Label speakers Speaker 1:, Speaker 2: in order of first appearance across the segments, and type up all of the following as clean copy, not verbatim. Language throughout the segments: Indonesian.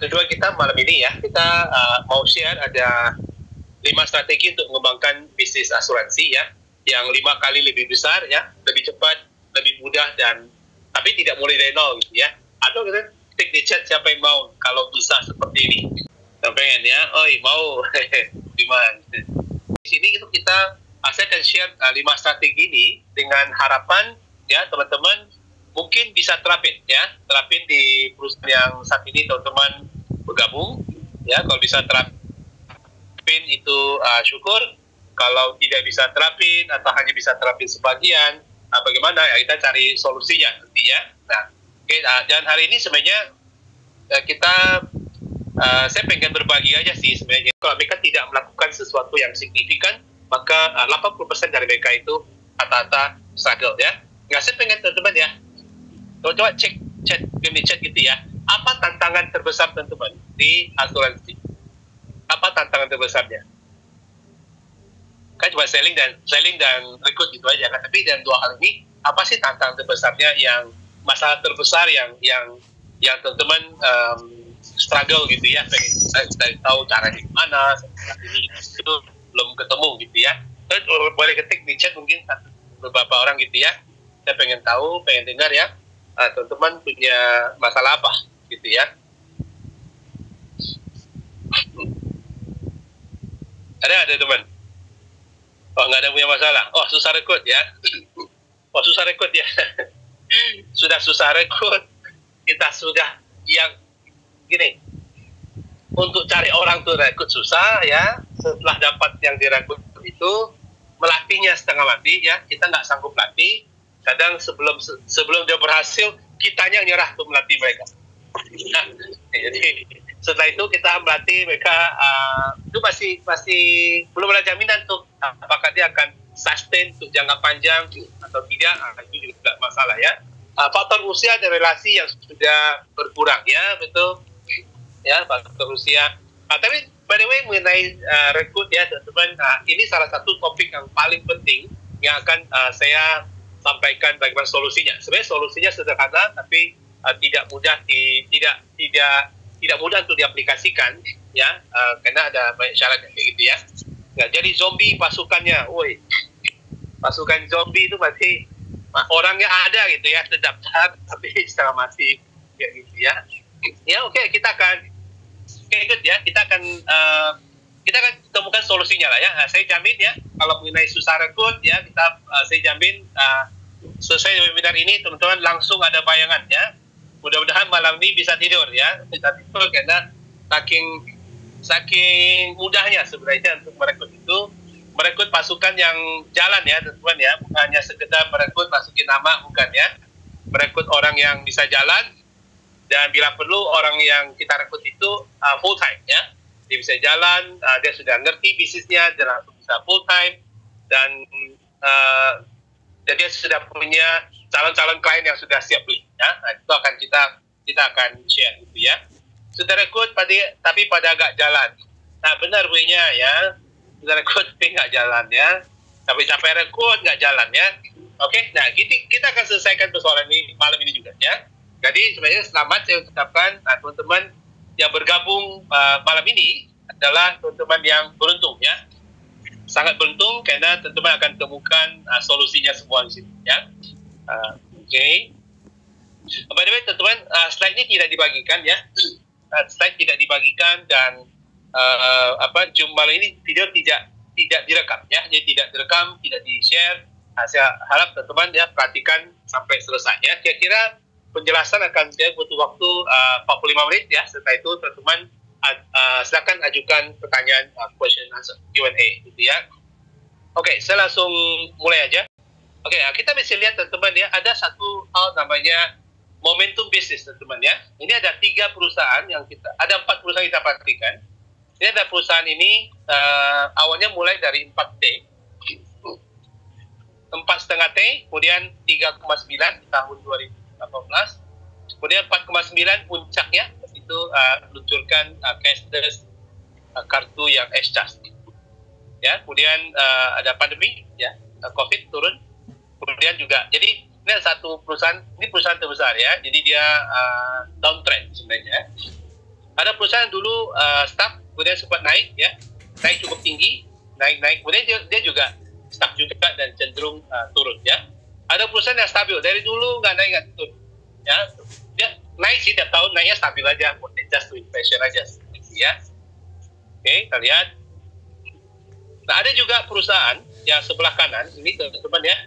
Speaker 1: tujuan kita malam ini ya, kita mau share ada 5 strategi untuk mengembangkan bisnis asuransi ya, yang 5 kali lebih besar ya, lebih cepat, lebih mudah, dan tapi tidak mulai dari nol gitu ya. Atau kita take the chat siapa yang mau kalau bisa seperti ini. Yang pengen ya, mau gimana? Di sini itu kita saya akan share 5 strategi ini dengan harapan ya teman-teman mungkin bisa terapin di perusahaan yang saat ini teman-teman bergabung ya. Kalau bisa terapin itu syukur. Kalau tidak bisa terapin atau hanya bisa terapin sebagian, bagaimana ya, kita cari solusinya nanti ya. Nah, dan hari ini sebenarnya saya pengen berbagi aja sih sebenarnya. Kalau mereka tidak melakukan sesuatu yang signifikan, maka 80% dari mereka itu rata-rata struggle ya. Nggak, saya pengen teman-teman ya, coba cek gitu ya. Apa tantangan terbesar teman-teman di asuransi? Apa tantangan terbesarnya? Kan cuma selling dan rekrut gitu aja kan. Tapi dalam 2 hal ini, apa sih tantangan terbesarnya, yang masalah terbesar yang teman-teman struggle gitu ya, pengen saya tahu caranya gimana, ini itu belum ketemu gitu ya. Terus boleh ketik di chat mungkin beberapa orang gitu ya. Saya pengen tahu, pengen dengar ya, teman-teman punya masalah apa gitu ya. Ada teman? Oh, nggak ada punya masalah. Oh, susah rekrut ya. Oh, susah rekrut ya. Sudah susah rekrut. Kita sudah yang gini. Untuk cari orang tuh rekrut susah ya. Setelah dapat yang direkrut itu, melatihnya setengah mati ya. Kita nggak sanggup latih. Kadang sebelum dia berhasil, kitanya nyerah untuk melatih mereka. Nah, jadi setelah itu kita melatih mereka, itu masih belum ada jaminan tuh apakah dia akan sustain untuk jangka panjang atau tidak. Itu juga masalah ya. Faktor usia dan relasi yang sudah berkurang ya, betul ya, faktor usia. Tapi by the way, mengenai rekrut ya teman-teman, ini salah satu topik yang paling penting yang akan saya sampaikan bagaimana solusinya. Sebenarnya solusinya sederhana, tapi tidak mudah untuk diaplikasikan ya, karena ada banyak syarat kayak gitu ya. Nggak jadi zombie pasukannya, pasukan zombie itu masih orangnya ada gitu ya, terdaftar tapi setengah mati kayak gitu ya. Ya oke, kita akan temukan solusinya lah ya. Saya jamin ya, kalau mengenai susah rekrut ya, saya jamin selesai webinar ini teman-teman langsung ada bayangan ya. Mudah-mudahan malam ini bisa tidur ya, karena saking mudahnya sebenarnya untuk merekrut pasukan yang jalan ya teman-teman ya, bukan hanya sekedar merekrut masukin nama, bukan ya, merekrut orang yang bisa jalan, dan bila perlu orang yang kita rekrut itu full time ya, dia bisa jalan, dia sudah ngerti bisnisnya, dia langsung bisa full time, dan dia sudah punya calon-calon klien yang sudah siap beli ya. Nah, itu akan kita akan share gitu ya. Sudah rekrut tapi pada agak jalan. Nah, benar Bu-nya ya. Sudah rekrut tapi nggak jalan ya. Capek rekrut nggak jalan ya. Oke, nah kita akan selesaikan persoalan ini malam ini juga ya. Jadi sebenarnya selamat saya ucapkan teman-teman yang bergabung malam ini adalah teman-teman yang beruntung ya. Sangat beruntung karena teman-teman akan temukan solusinya semua di sini ya. Oke. By the way, teman-teman, slide ini tidak dibagikan ya. Slide tidak dibagikan, dan Zoom malam ini video tidak direkam ya. Jadi tidak direkam, tidak di-share. Saya harap teman-teman ya perhatikan sampai selesai ya. Kira-kira penjelasan akan saya butuh waktu 45 menit ya. Setelah itu teman-teman silakan ajukan pertanyaan, question answer, Q&A gitu ya. Oke, saya langsung mulai aja. Oke, kita bisa lihat teman-teman ya, ada satu hal namanya momentum bisnis teman-teman ya. Ini ada 3 perusahaan ada 4 perusahaan kita perhatikan. Ini ada perusahaan ini awalnya mulai dari 4T, 4,5 T, kemudian 3,9 di tahun 2018, kemudian 4,9 puncaknya itu luncurkan cashless kartu yang S-Charge ya. Kemudian ada pandemi ya, COVID turun. Kemudian juga, jadi ini satu perusahaan, ini perusahaan terbesar ya, jadi dia downtrend sebenarnya. Ada perusahaan dulu stuck, kemudian sempat naik ya, naik cukup tinggi, naik, kemudian dia juga stuck juga dan cenderung turun ya. Ada perusahaan yang stabil dari dulu nggak naik nggak turun ya, dia naik sih tiap tahun, naiknya stabil aja, adjust to inflation aja ya. Oke, kita lihat. Nah, ada juga perusahaan yang sebelah kanan ini teman-teman ya.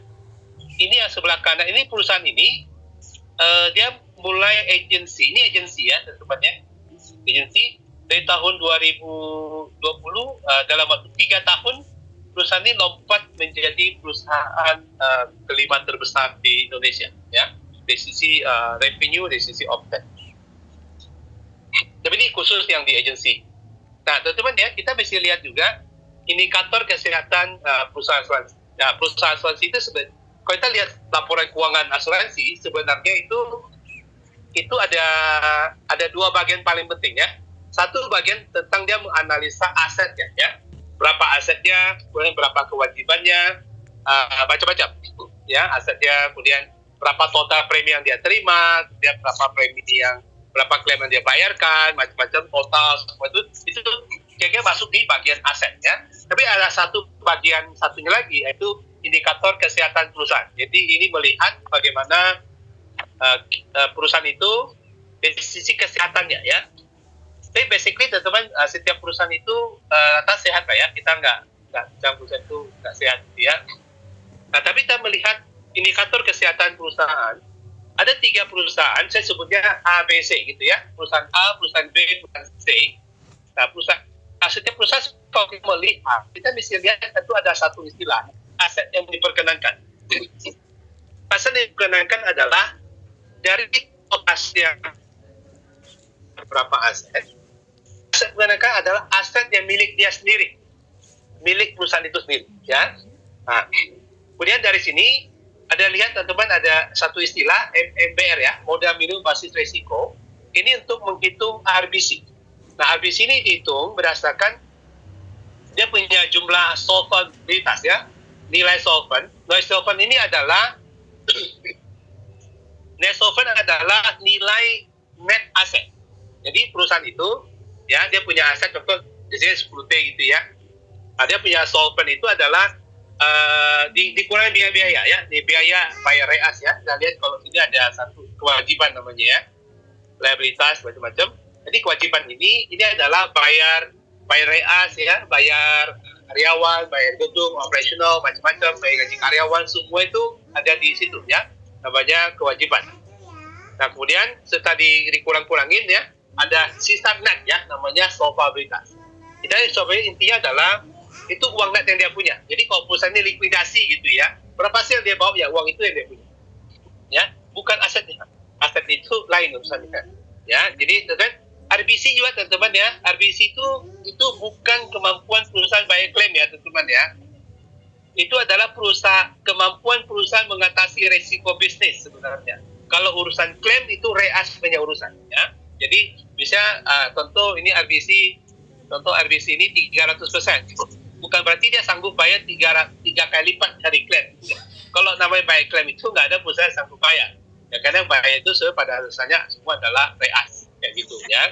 Speaker 1: Ini yang sebelah kanan ini, perusahaan ini dia mulai agensi, ini agensi ya teman-teman ya. Agensi dari tahun 2020 dalam waktu 3 tahun perusahaan ini lompat menjadi perusahaan kelima terbesar di Indonesia ya, dari sisi revenue, dari sisi omset. Tapi ini khusus yang di agensi. Nah teman-teman ya, kita mesti lihat juga indikator kesehatan perusahaan asuransi. Nah perusahaan asuransi itu sebenarnya, kalau kita lihat laporan keuangan asuransi, sebenarnya itu ada 2 bagian paling penting ya. Satu bagian tentang dia menganalisa asetnya ya, berapa asetnya, kemudian berapa kewajibannya, macam-macam ya asetnya, kemudian berapa total premi yang dia terima, kemudian berapa klaim yang dia bayarkan, macam-macam total semua itu kayaknya masuk di bagian aset ya. Tapi ada bagian satunya lagi, yaitu indikator kesehatan perusahaan. Jadi ini melihat bagaimana perusahaan itu dari sisi kesehatannya ya. Tapi basically teman-teman, setiap perusahaan itu rata sehat lah ya. Kita nggak perusahaan itu nggak sehat ya. Nah tapi kita melihat indikator kesehatan perusahaan. Ada 3 perusahaan, saya sebutnya A, B, C gitu ya. Perusahaan A, perusahaan B, perusahaan C. Nah setiap perusahaan kalau kita melihat, kita mesti lihat itu ada satu istilah, aset yang diperkenankan. Aset yang diperkenankan adalah dari aset yang berapa aset. Aset diperkenankan adalah aset yang milik dia sendiri, milik perusahaan itu sendiri ya. Nah, kemudian dari sini ada lihat teman-teman, ada satu istilah MBR ya, modal minimum basis risiko. Ini untuk menghitung RBC. Nah RBC ini dihitung berdasarkan dia punya jumlah solvabilitas ya, nilai solvent. Nilai solvent ini adalah net solvent adalah nilai net aset. Jadi perusahaan itu ya, dia punya aset contoh jadi 10T gitu ya. Nah, dia punya solvent itu adalah dikurangi biaya-biaya ya, di biaya bayar reas ya. Kita lihat kalau ini ada satu kewajiban namanya ya, liabilitas macam-macam. Jadi kewajiban ini adalah bayar reas ya, bayar karyawan, bayar gedung, operasional, macam-macam, bayar gaji karyawan, semua itu ada di situ ya, namanya kewajiban. Nah kemudian setelah dikurang-kurangin ya, ada sisa net ya, namanya solvabilitas. Jadi solvabilitas intinya adalah itu uang net yang dia punya. Jadi kalau perusahaan ini likuidasi gitu ya, berapa sih yang dia bawa ya, uang itu yang dia punya ya, bukan asetnya. Aset itu lain urusannya ya. Jadi teman-teman, RBC juga teman-teman ya, RBC itu bukan kemampuan perusahaan bayar klaim ya teman-teman ya. Itu adalah kemampuan perusahaan mengatasi resiko bisnis sebenarnya. Kalau urusan klaim itu reas punya urusan ya. Jadi bisa contoh ini RBC ini 300%. Bukan berarti dia sanggup bayar 3 kali lipat dari klaim. Kalau namanya bayar klaim itu nggak ada perusahaan yang sanggup bayar. Ya karena bayar itu pada dasarnya semua adalah reas kayak gitu ya.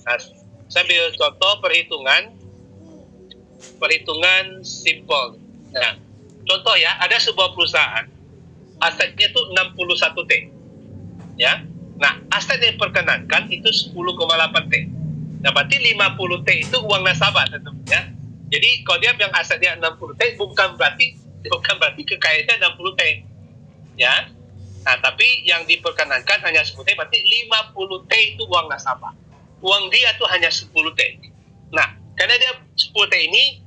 Speaker 1: Nah, saya ambil contoh perhitungan simple. Nah, contoh ya, ada sebuah perusahaan asetnya itu 61T. Ya. Nah, aset yang diperkenankan itu 10,8T. Nah, berarti 50T itu uang nasabah tentunya. Jadi kalau dia bilang asetnya 60T bukan berarti kekayaannya 60T. Ya. Nah, tapi yang diperkenankan hanya 10T, berarti 50T itu uang nasabah. Uang dia tuh hanya 10T. Nah, karena dia 10T ini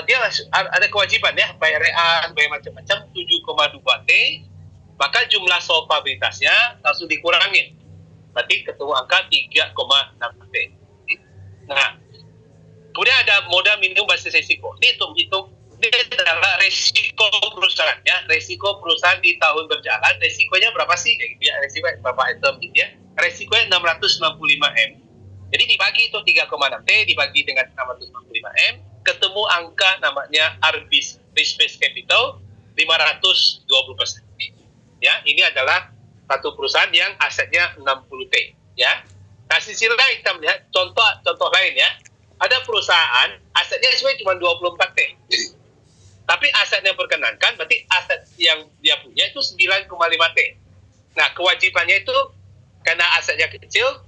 Speaker 1: dia ada kewajiban ya, bayar real, bayar macam-macam 7,2T, maka jumlah solvabilitasnya langsung dikurangin. Berarti ketemu angka 3,6T. Nah, kemudian ada modal minimum basis risiko. Ini hitung ini adalah resiko perusahaan ya, resiko perusahaan di tahun berjalan. Resikonya berapa sih? Kayak gitu ya, resiko berapa item gitu ya. Resikonya 665M. Jadi dibagi itu 3,6T dibagi dengan 665M, ketemu angka namanya RBC, risk based capital 520%. Ya, ini adalah satu perusahaan yang asetnya 60T ya. Nah, sisi lain kita melihat contoh lain ya. Ada perusahaan, asetnya sebenarnya cuma 24 T. Tapi aset yang perkenankan, berarti aset yang dia punya itu 9,5 T. Nah, kewajibannya itu, karena asetnya kecil,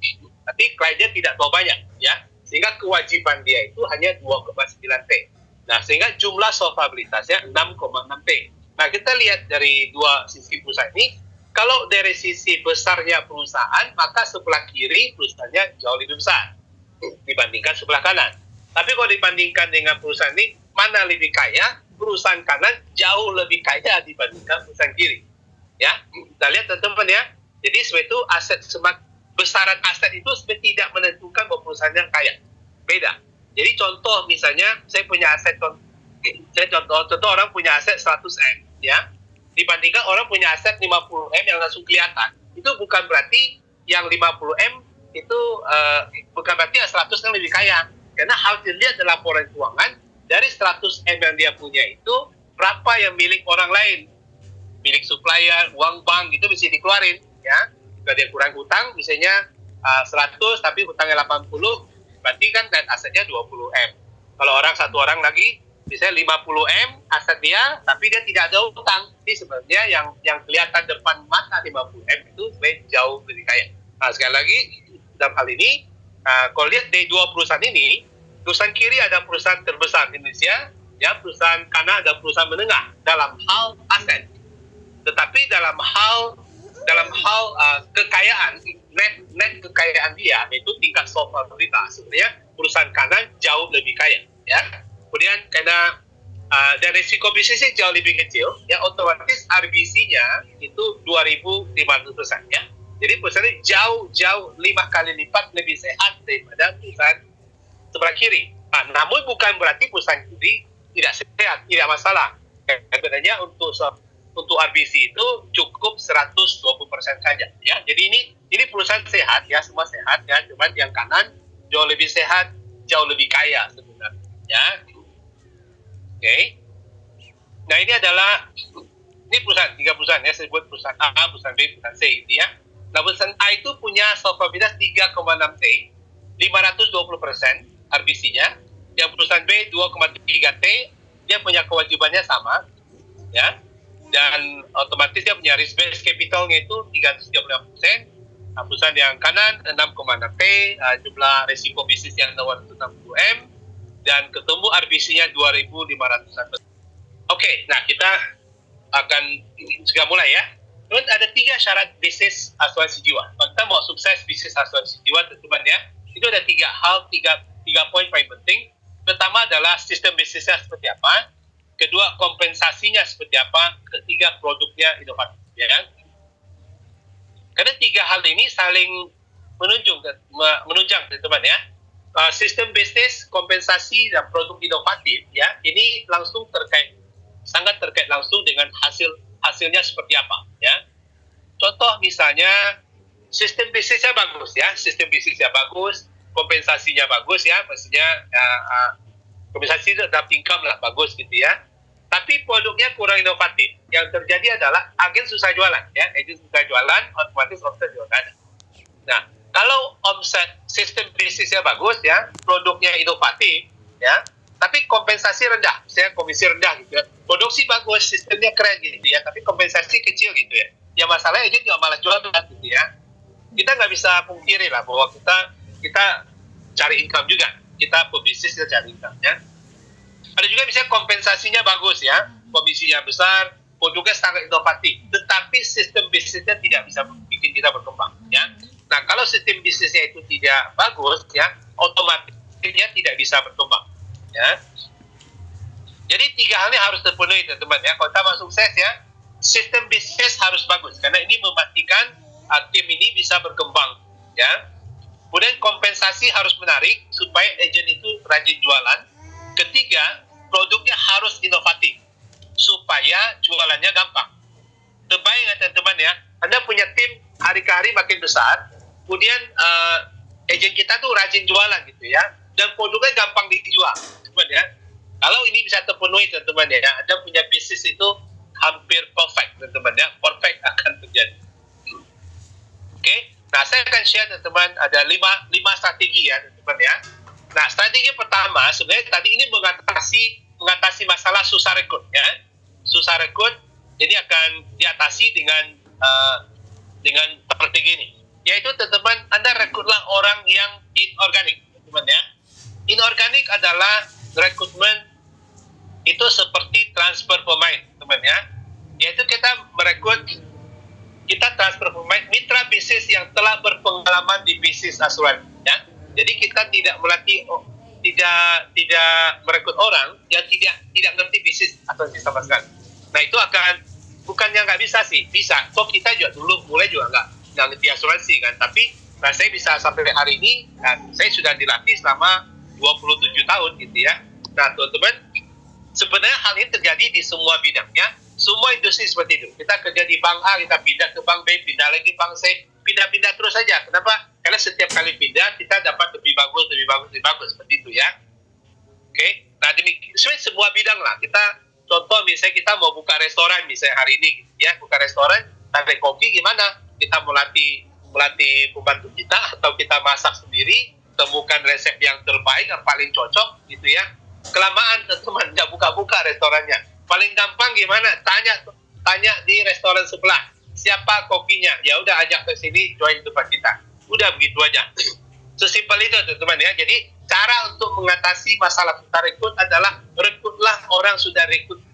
Speaker 1: tapi kliennya tidak terlalu banyak, ya. Sehingga kewajiban dia itu hanya 2,9 T. Nah, sehingga jumlah solvabilitasnya 6,6 T. Nah, kita lihat dari dua sisi perusahaan ini, kalau dari sisi besarnya perusahaan, maka sebelah kiri perusahaannya jauh lebih besar dibandingkan sebelah kanan. Tapi kalau dibandingkan dengan perusahaan ini, mana lebih kaya? Perusahaan kanan jauh lebih kaya dibandingkan perusahaan kiri. Ya, kita lihat teman-teman ya. Jadi sebab itu besaran aset itu sebenarnya tidak menentukan bahwa perusahaan yang kaya. Beda. Jadi contoh misalnya saya punya aset, contoh orang punya aset 100M, ya. Dibandingkan orang punya aset 50M yang langsung kelihatan. Itu bukan berarti yang 50M itu bukan berarti yang 100 yang lebih kaya. Karena harus dilihat dalam laporan keuangan, dari 100M yang dia punya itu, berapa yang milik orang lain. Milik supplier, uang bank, itu bisa dikeluarin. Ya. Jika dia kurang hutang, misalnya 100 tapi hutangnya 80, berarti kan net asetnya 20M. Kalau satu orang lagi, misalnya 50M aset dia, tapi dia tidak ada hutang. Jadi sebenarnya yang kelihatan depan mata 50M itu sebenarnya jauh lebih kaya. Nah, sekali lagi, dalam hal ini, kalau lihat dari dua perusahaan ini, perusahaan kiri ada perusahaan terbesar di Indonesia, ya, perusahaan kanan ada perusahaan menengah dalam hal aset. Tetapi dalam hal kekayaan, net kekayaan dia, yaitu tingkat solvabilitas, sebenarnya perusahaan kanan jauh lebih kaya. Ya. Kemudian karena dan risiko bisnisnya jauh lebih kecil, ya, otomatis RBC-nya itu 2.500%, ya. Jadi perusahaan jauh 5 kali lipat lebih sehat daripada perusahaan sebelah kiri. Nah, namun bukan berarti perusahaan kiri tidak sehat, tidak masalah. Sebenarnya untuk RBC itu cukup 120% saja, ya. Jadi ini perusahaan sehat, ya, semua sehat, ya. Cuman yang kanan jauh lebih sehat, jauh lebih kaya sebenarnya, ya. Oke. Nah, ini perusahaan, 3 perusahaan, ya, saya sebut perusahaan A, perusahaan B, perusahaan C, gitu, ya. Nah, perusahaan A itu punya solvabilitas 3,6 T, 520% RBC-nya. Yang perusahaan B 2,3 T, dia punya kewajibannya sama, ya. Dan otomatis dia punya risk based capital-nya itu 335%. Nah, perusahaan yang kanan 6,6 T, jumlah risiko bisnis yang 260M, dan ketemu RBC-nya 2.500%. Oke, nah kita akan segera mulai ya. Kemudian ada 3 syarat bisnis asuransi jiwa. Kalau kita mau sukses bisnis asuransi jiwa, teman-teman ya, itu ada 3 poin paling penting. Pertama adalah sistem bisnisnya seperti apa. Kedua, kompensasinya seperti apa. Ketiga, produknya inovatif. Ya kan? Karena 3 hal ini saling menunjang, teman-teman ya. Sistem bisnis, kompensasi, dan produk inovatif, ya, ini sangat terkait langsung dengan hasilnya seperti apa, ya. Contoh misalnya sistem bisnisnya bagus, ya, kompensasinya bagus, ya, maksudnya kompensasi dapat income lah bagus gitu ya. Tapi produknya kurang inovatif. Yang terjadi adalah agen susah jualan, ya, otomatis omset juga nggak ada. Nah, kalau sistem bisnisnya bagus, ya, produknya inovatif, ya, tapi kompensasi rendah, misalnya komisi rendah gitu ya. Produksi bagus, sistemnya keren gitu ya, tapi kompensasi kecil gitu ya. Ya masalahnya aja juga malah jualan gitu ya. Kita nggak bisa pungkiri lah bahwa kita cari income juga. Kita pebisnis, kita cari income, ya. Ada juga misalnya kompensasinya bagus, ya, komisinya besar, produknya sangat inovatif, tetapi sistem bisnisnya tidak bisa bikin kita berkembang, ya. Nah, kalau sistem bisnisnya itu tidak bagus, ya, otomatis dia tidak bisa berkembang, ya. Jadi 3 hal ini harus terpenuhi, teman-teman, ya. Kalau kita mau sukses, ya, sistem bisnis harus bagus, karena ini memastikan tim ini bisa berkembang, ya. Kemudian kompensasi harus menarik supaya agen itu rajin jualan. Ketiga, produknya harus inovatif supaya jualannya gampang. Terbaik ya teman-teman ya, Anda punya tim hari ke hari makin besar, kemudian agen kita tuh rajin jualan gitu ya, dan produknya gampang dijual, teman ya. Kalau ini bisa terpenuhi teman-teman ya, Anda punya bisnis itu hampir perfect teman-teman ya, perfect akan terjadi. Oke. Nah, saya akan share teman-teman ada lima strategi ya teman-teman ya. Nah, strategi pertama sebenarnya tadi ini mengatasi masalah susah rekrut ya. Susah rekrut ini akan diatasi dengan strategi ini. Yaitu teman-teman, Anda rekrutlah orang yang inorganik, teman-teman ya. Inorganik adalah rekrutmen itu seperti transfer pemain, teman ya. Yaitu kita transfer pemain mitra bisnis yang telah berpengalaman di bisnis asuransi ya. Jadi kita tidak melatih tidak merekrut orang yang tidak ngerti bisnis asuransi sama sekali. Nah, itu akan bukannya nggak bisa sih, bisa. Kok kita juga dulu mulai juga nggak ngerti asuransi kan, tapi saya bisa sampai hari ini saya sudah dilatih selama 27 tahun gitu ya. Nah, teman-teman, sebenarnya hal ini terjadi di semua bidang ya. Semua industri seperti itu. Kita kerja di bank A, kita pindah ke bank B, pindah lagi bank C, pindah-pindah terus saja. Kenapa? Karena setiap kali pindah, kita dapat lebih bagus, seperti itu ya. Oke. Nah, demikian semua bidang lah. Kita contoh misalnya kita mau buka restoran misalnya hari ini, ya, buka restoran, tarik kopi gimana? Kita melatih pembantu kita atau kita masak sendiri, temukan resep yang terbaik, yang paling cocok, gitu ya. Kelamaan teman-teman nggak buka-buka restorannya. Paling gampang gimana? Tanya di restoran sebelah. Siapa kokinya? Ya udah ajak ke sini, join tempat kita. Udah begitu aja. Sesimpel itu teman-teman ya. Jadi cara untuk mengatasi masalah susah rekrut adalah rekrutlah orang sudah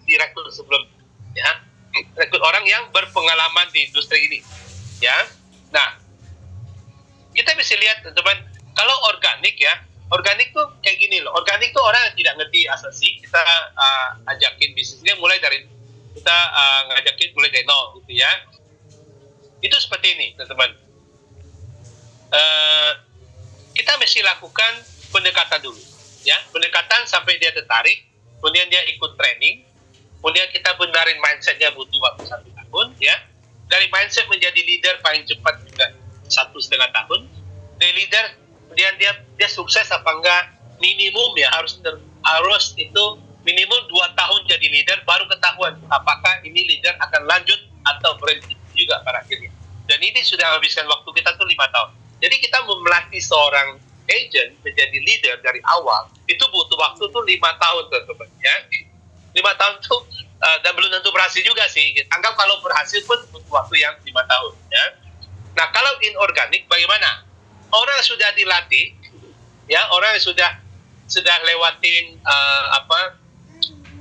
Speaker 1: direkrut sebelum ya. Rekrut orang yang berpengalaman di industri ini. Ya. Nah, kita bisa lihat teman-teman, kalau organik ya, organik tuh kayak gini loh. Organik tuh orang yang tidak ngerti asuransi, kita ajakin bisnisnya mulai dari ngajakin mulai dari nol gitu ya. Itu seperti ini teman-teman. Kita mesti lakukan pendekatan dulu ya. Pendekatan sampai dia tertarik, kemudian dia ikut training, kemudian kita benarin mindsetnya butuh waktu 1 tahun ya. Dari mindset menjadi leader paling cepat juga 1,5 tahun. Dari leader kemudian dia sukses apa enggak, minimum ya harus itu minimum 2 tahun jadi leader baru ketahuan apakah ini leader akan lanjut atau berhenti juga pada akhirnya. Dan ini sudah habiskan waktu kita tuh 5 tahun. Jadi kita melatih seorang agent menjadi leader dari awal itu butuh waktu tuh 5 tahun teman-teman ya. 5 tahun tuh dan belum tentu berhasil juga sih. Anggap kalau berhasil pun butuh waktu yang 5 tahun ya. Nah, kalau inorganik bagaimana? Orang sudah dilatih, ya orang yang sudah lewatin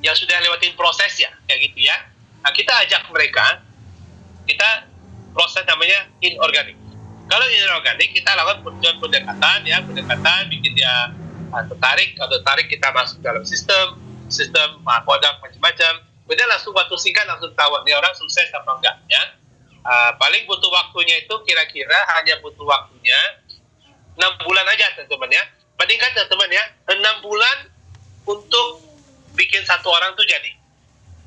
Speaker 1: yang sudah lewatin proses ya, kayak gitu ya. Nah, kita ajak mereka, kita proses namanya inorganik. Kalau inorganik kita lakukan pendekatan, bikin dia tertarik kita masuk dalam sistem produk macam-macam. Kemudian langsung waktu singkat langsung tahu nih orang sukses apa enggak ya. Paling butuh waktunya itu kira-kira hanya butuh waktunya 6 bulan aja teman-teman ya. Bandingkan teman-teman ya, 6 bulan untuk bikin satu orang tuh jadi.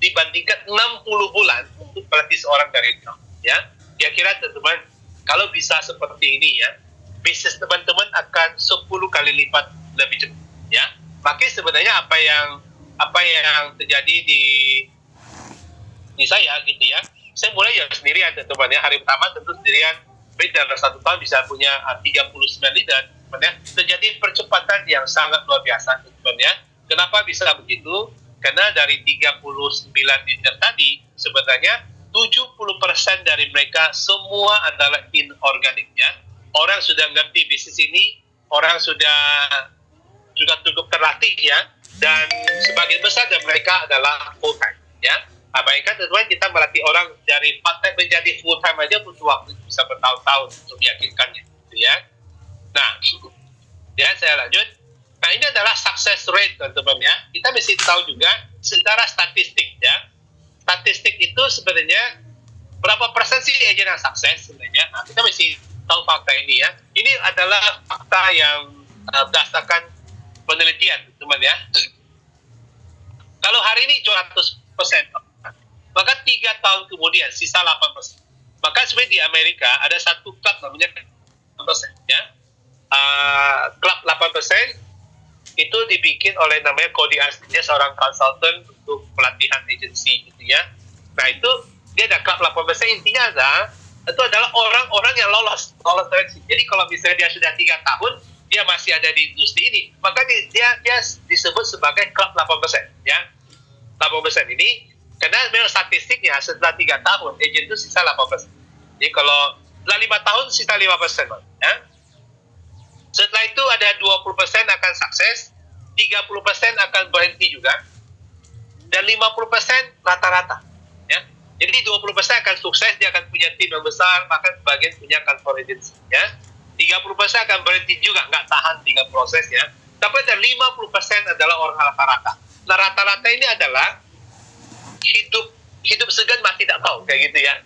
Speaker 1: Dibandingkan 60 bulan untuk melatih seorang dari nol ya. Kira-kira teman-teman kalau bisa seperti ini ya, bisnis teman-teman akan 10 kali lipat lebih cepat ya. Makanya sebenarnya apa yang terjadi di saya gitu ya. Saya mulai ya sendirian teman-teman ya. Hari pertama tentu sendirian, dalam 1 tahun bisa punya 39 leader, teman ya. Terjadi percepatan yang sangat luar biasa, teman ya. Kenapa bisa begitu? Karena dari 39 leader tadi, sebenarnya 70% dari mereka semua adalah inorganik ya. Orang sudah ngerti bisnis ini, orang sudah juga cukup terlatih ya, dan sebagian besar dari mereka adalah full time ya. Bayangkan teman-teman, kita melatih orang dari part time menjadi full time aja butuh waktu bisa bertahun-tahun untuk meyakinkannya, gitu ya. Nah, ya saya lanjut. Nah, ini adalah success rate teman-teman ya. Kita mesti tahu juga secara statistik ya. Statistik itu sebenarnya berapa persen sih agent yang sukses sebenarnya. Nah, kita mesti tahu fakta ini ya. Ini adalah fakta yang berdasarkan penelitian teman ya. Kalau hari ini 100%, maka 3 tahun kemudian sisa 8%. Maka sebenarnya di Amerika ada satu klub namanya 8% ya. Klub 8% itu dibikin oleh namanya Cody Astin, dia seorang konsultan untuk pelatihan agensi gitu ya. Nah itu dia ada klub 8%, intinya adalah itu adalah orang-orang yang lolos seleksi. Jadi kalau misalnya dia sudah 3 tahun, dia masih ada di industri ini, maka dia disebut sebagai klub 8%. Ya, 8% ini, karena memang statistiknya setelah 3 tahun, agent itu sisa 8%. Jadi kalau setelah 5 tahun, sisa 5%. Ya. Setelah itu ada 20% akan sukses, 30% akan berhenti juga, dan 50% rata-rata. Ya. Jadi 20% akan sukses, dia akan punya tim yang besar, maka sebagian punya kantor agency. Ya. 30% akan berhenti juga, nggak tahan 3 proses ya. Tapi ada 50% adalah orang rata-rata. Nah, rata-rata ini adalah hidup segan mati tak tahu, kayak gitu ya.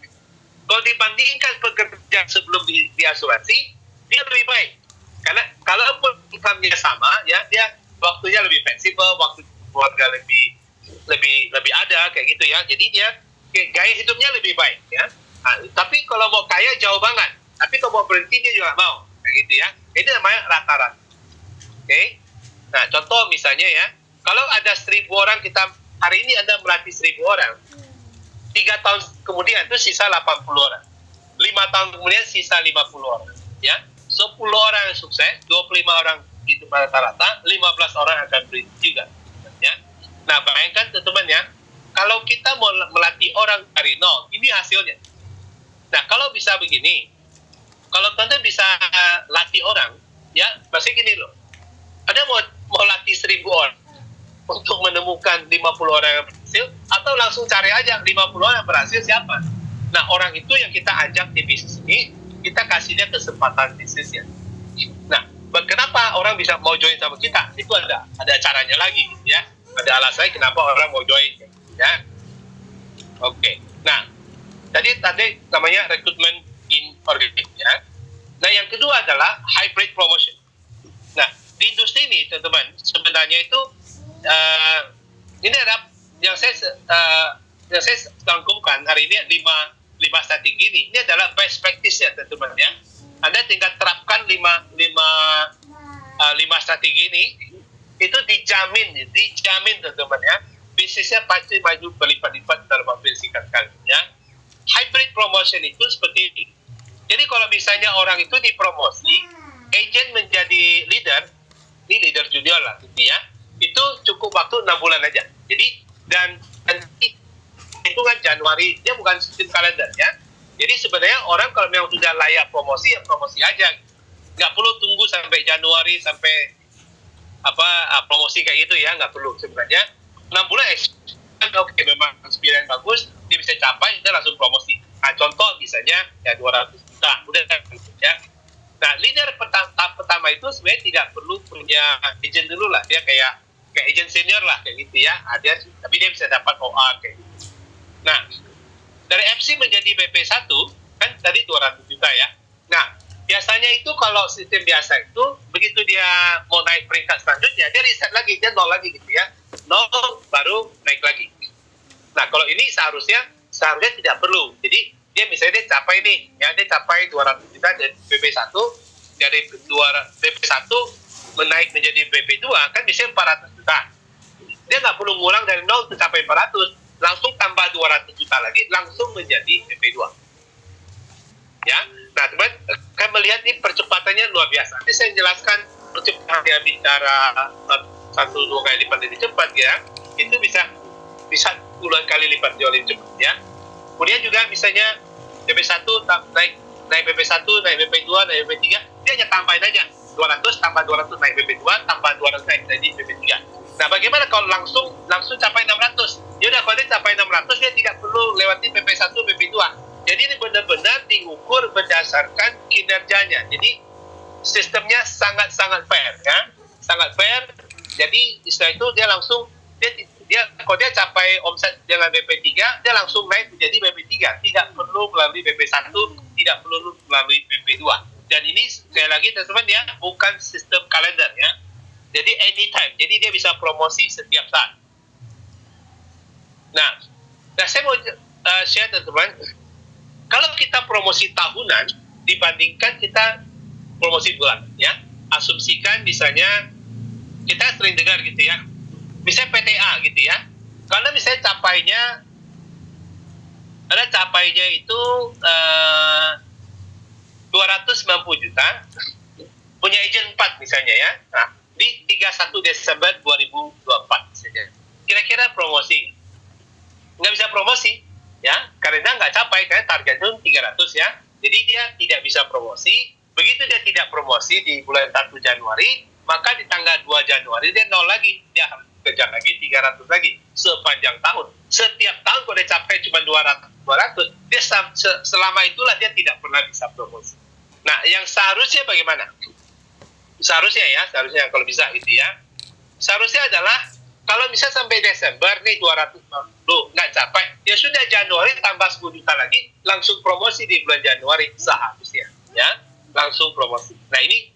Speaker 1: Kalau dibandingkan pekerja sebelum di asuransi, dia lebih baik. Karena kalaupun income-nya sama, ya, dia waktunya lebih fleksibel, waktu keluarga lebih ada, kayak gitu ya. Jadi dia gaya hidupnya lebih baik ya. Nah, tapi kalau mau kaya jauh banget. Tapi kalau mau berhenti dia juga mau, kayak gitu ya. Itu namanya rata-rata. Oke. Nah, contoh misalnya ya, kalau ada 1.000 orang, kita hari ini Anda melatih 1.000 orang, 3 tahun kemudian itu sisa 80 orang, 5 tahun kemudian sisa 50 orang, ya. 10 orang yang sukses, 25 orang itu rata-rata, 15 orang akan berhenti juga, ya. Nah, bayangkan teman-teman ya, kalau kita mau melatih orang dari nol, ini hasilnya. Nah, kalau bisa begini, kalau Anda bisa latih orang, ya, pasti gini loh. Anda mau latih 1.000 orang untuk menemukan 50 orang yang berhasil, atau langsung cari aja 50 orang yang berhasil siapa. Nah, orang itu yang kita ajak di bisnis ini, kita kasih dia kesempatan bisnisnya. Nah, kenapa orang bisa mau join sama kita? Itu ada caranya lagi, gitu ya. Ada alasannya kenapa orang mau join, ya. Oke. Nah, tadi namanya recruitment in organic, ya. Nah, yang kedua adalah hybrid promotion. Nah, di industri ini, teman-teman, sebenarnya itu ini adalah yang saya rangkumkan hari ini 5 strategi ini. Ini adalah best practice ya, teman-teman ya. Anda tinggal terapkan 5 strategi ini, itu dijamin, teman-teman ya. Bisnisnya pasti maju berlipat-lipat dalam waktu yang singkat kali ya. Hybrid promotion itu seperti ini. Jadi kalau misalnya orang itu dipromosi, agent menjadi leader, ini leader junior lah gitu ya, itu cukup waktu 6 bulan aja. Jadi dan hitungan Januari, dia bukan sistem kalender ya. Jadi sebenarnya orang kalau memang sudah layak promosi, ya promosi aja. Nggak perlu tunggu sampai Januari sampai promosi kayak gitu ya, nggak perlu sebenarnya. 6 bulan oke, memang experience bagus, dia bisa capai, dia langsung promosi. Nah, contoh misalnya ya 200 juta, udah gitu ya. Nah, leader pertama itu sebenarnya tidak perlu punya agent dulu lah, dia kayak agent senior lah kayak gitu ya. Tapi dia bisa dapat OR kayak gitu. Nah, dari FC menjadi BP1 kan tadi 200 juta ya. Nah, biasanya itu kalau sistem biasa itu begitu dia mau naik peringkat selanjutnya, dia reset lagi, dia nol lagi gitu ya. Nol baru naik lagi. Nah, kalau ini seharusnya tidak perlu. Jadi dia misalnya dia capai nih, ya dia capai 200 juta dari BP1, dari BP1 menaik menjadi BP2 kan biasanya 400 juta. Dia nggak perlu ngulang dari nol untuk capai 400, langsung tambah 200 juta lagi, langsung menjadi BP2. Ya, nah teman kan melihat ini percepatannya luar biasa. Nanti saya jelaskan percepatan dia bicara 1-2 kali lipat lebih cepat ya, itu bisa puluhan kali lipat jauh lebih cepat ya. Kemudian juga misalnya BP1 naik BP1, naik BP2, naik BP3, dia hanya tambahin aja 200 tambah 200 naik BP2, tambah 200 naik jadi BP3. Nah, bagaimana kalau langsung capai 600? Ya udah, kalau dia capai 600, dia tidak perlu lewati BP1, BP2. Jadi ini benar-benar diukur berdasarkan kinerjanya. Jadi sistemnya sangat-sangat fair ya. Sangat fair. Jadi istilah itu dia langsung kalau dia capai omset dengan BP3, dia langsung naik menjadi BP3. Tidak perlu melalui BP1, tidak perlu melalui BP2. Dan ini sekali lagi teman-teman ya, bukan sistem kalender ya. Jadi anytime. Jadi dia bisa promosi setiap saat. Nah saya mau share teman-teman, kalau kita promosi tahunan dibandingkan kita promosi bulan ya. Asumsikan misalnya kita sering dengar gitu ya, misalnya PTA gitu ya, karena misalnya capainya Ada capainya itu 290 juta, punya agent 4 misalnya ya. Nah, di 31 Desember 2024 misalnya. Kira-kira promosi. Nggak bisa promosi, ya, karena nggak capai, karena target itu 300 ya. Jadi dia tidak bisa promosi. Begitu dia tidak promosi di bulan 1 Januari, maka di tanggal 2 Januari dia nol lagi. Dia harus kejar lagi 300 lagi sepanjang tahun. Setiap tahun kalau dia capai cuma 200, dia selama itulah dia tidak pernah bisa promosi. Nah, yang seharusnya bagaimana? Seharusnya kalau bisa gitu ya. Seharusnya adalah kalau bisa sampai Desember nih 250 nggak capai, ya sudah Januari tambah 10 juta lagi, langsung promosi di bulan Januari seharusnya, ya, langsung promosi. Nah ini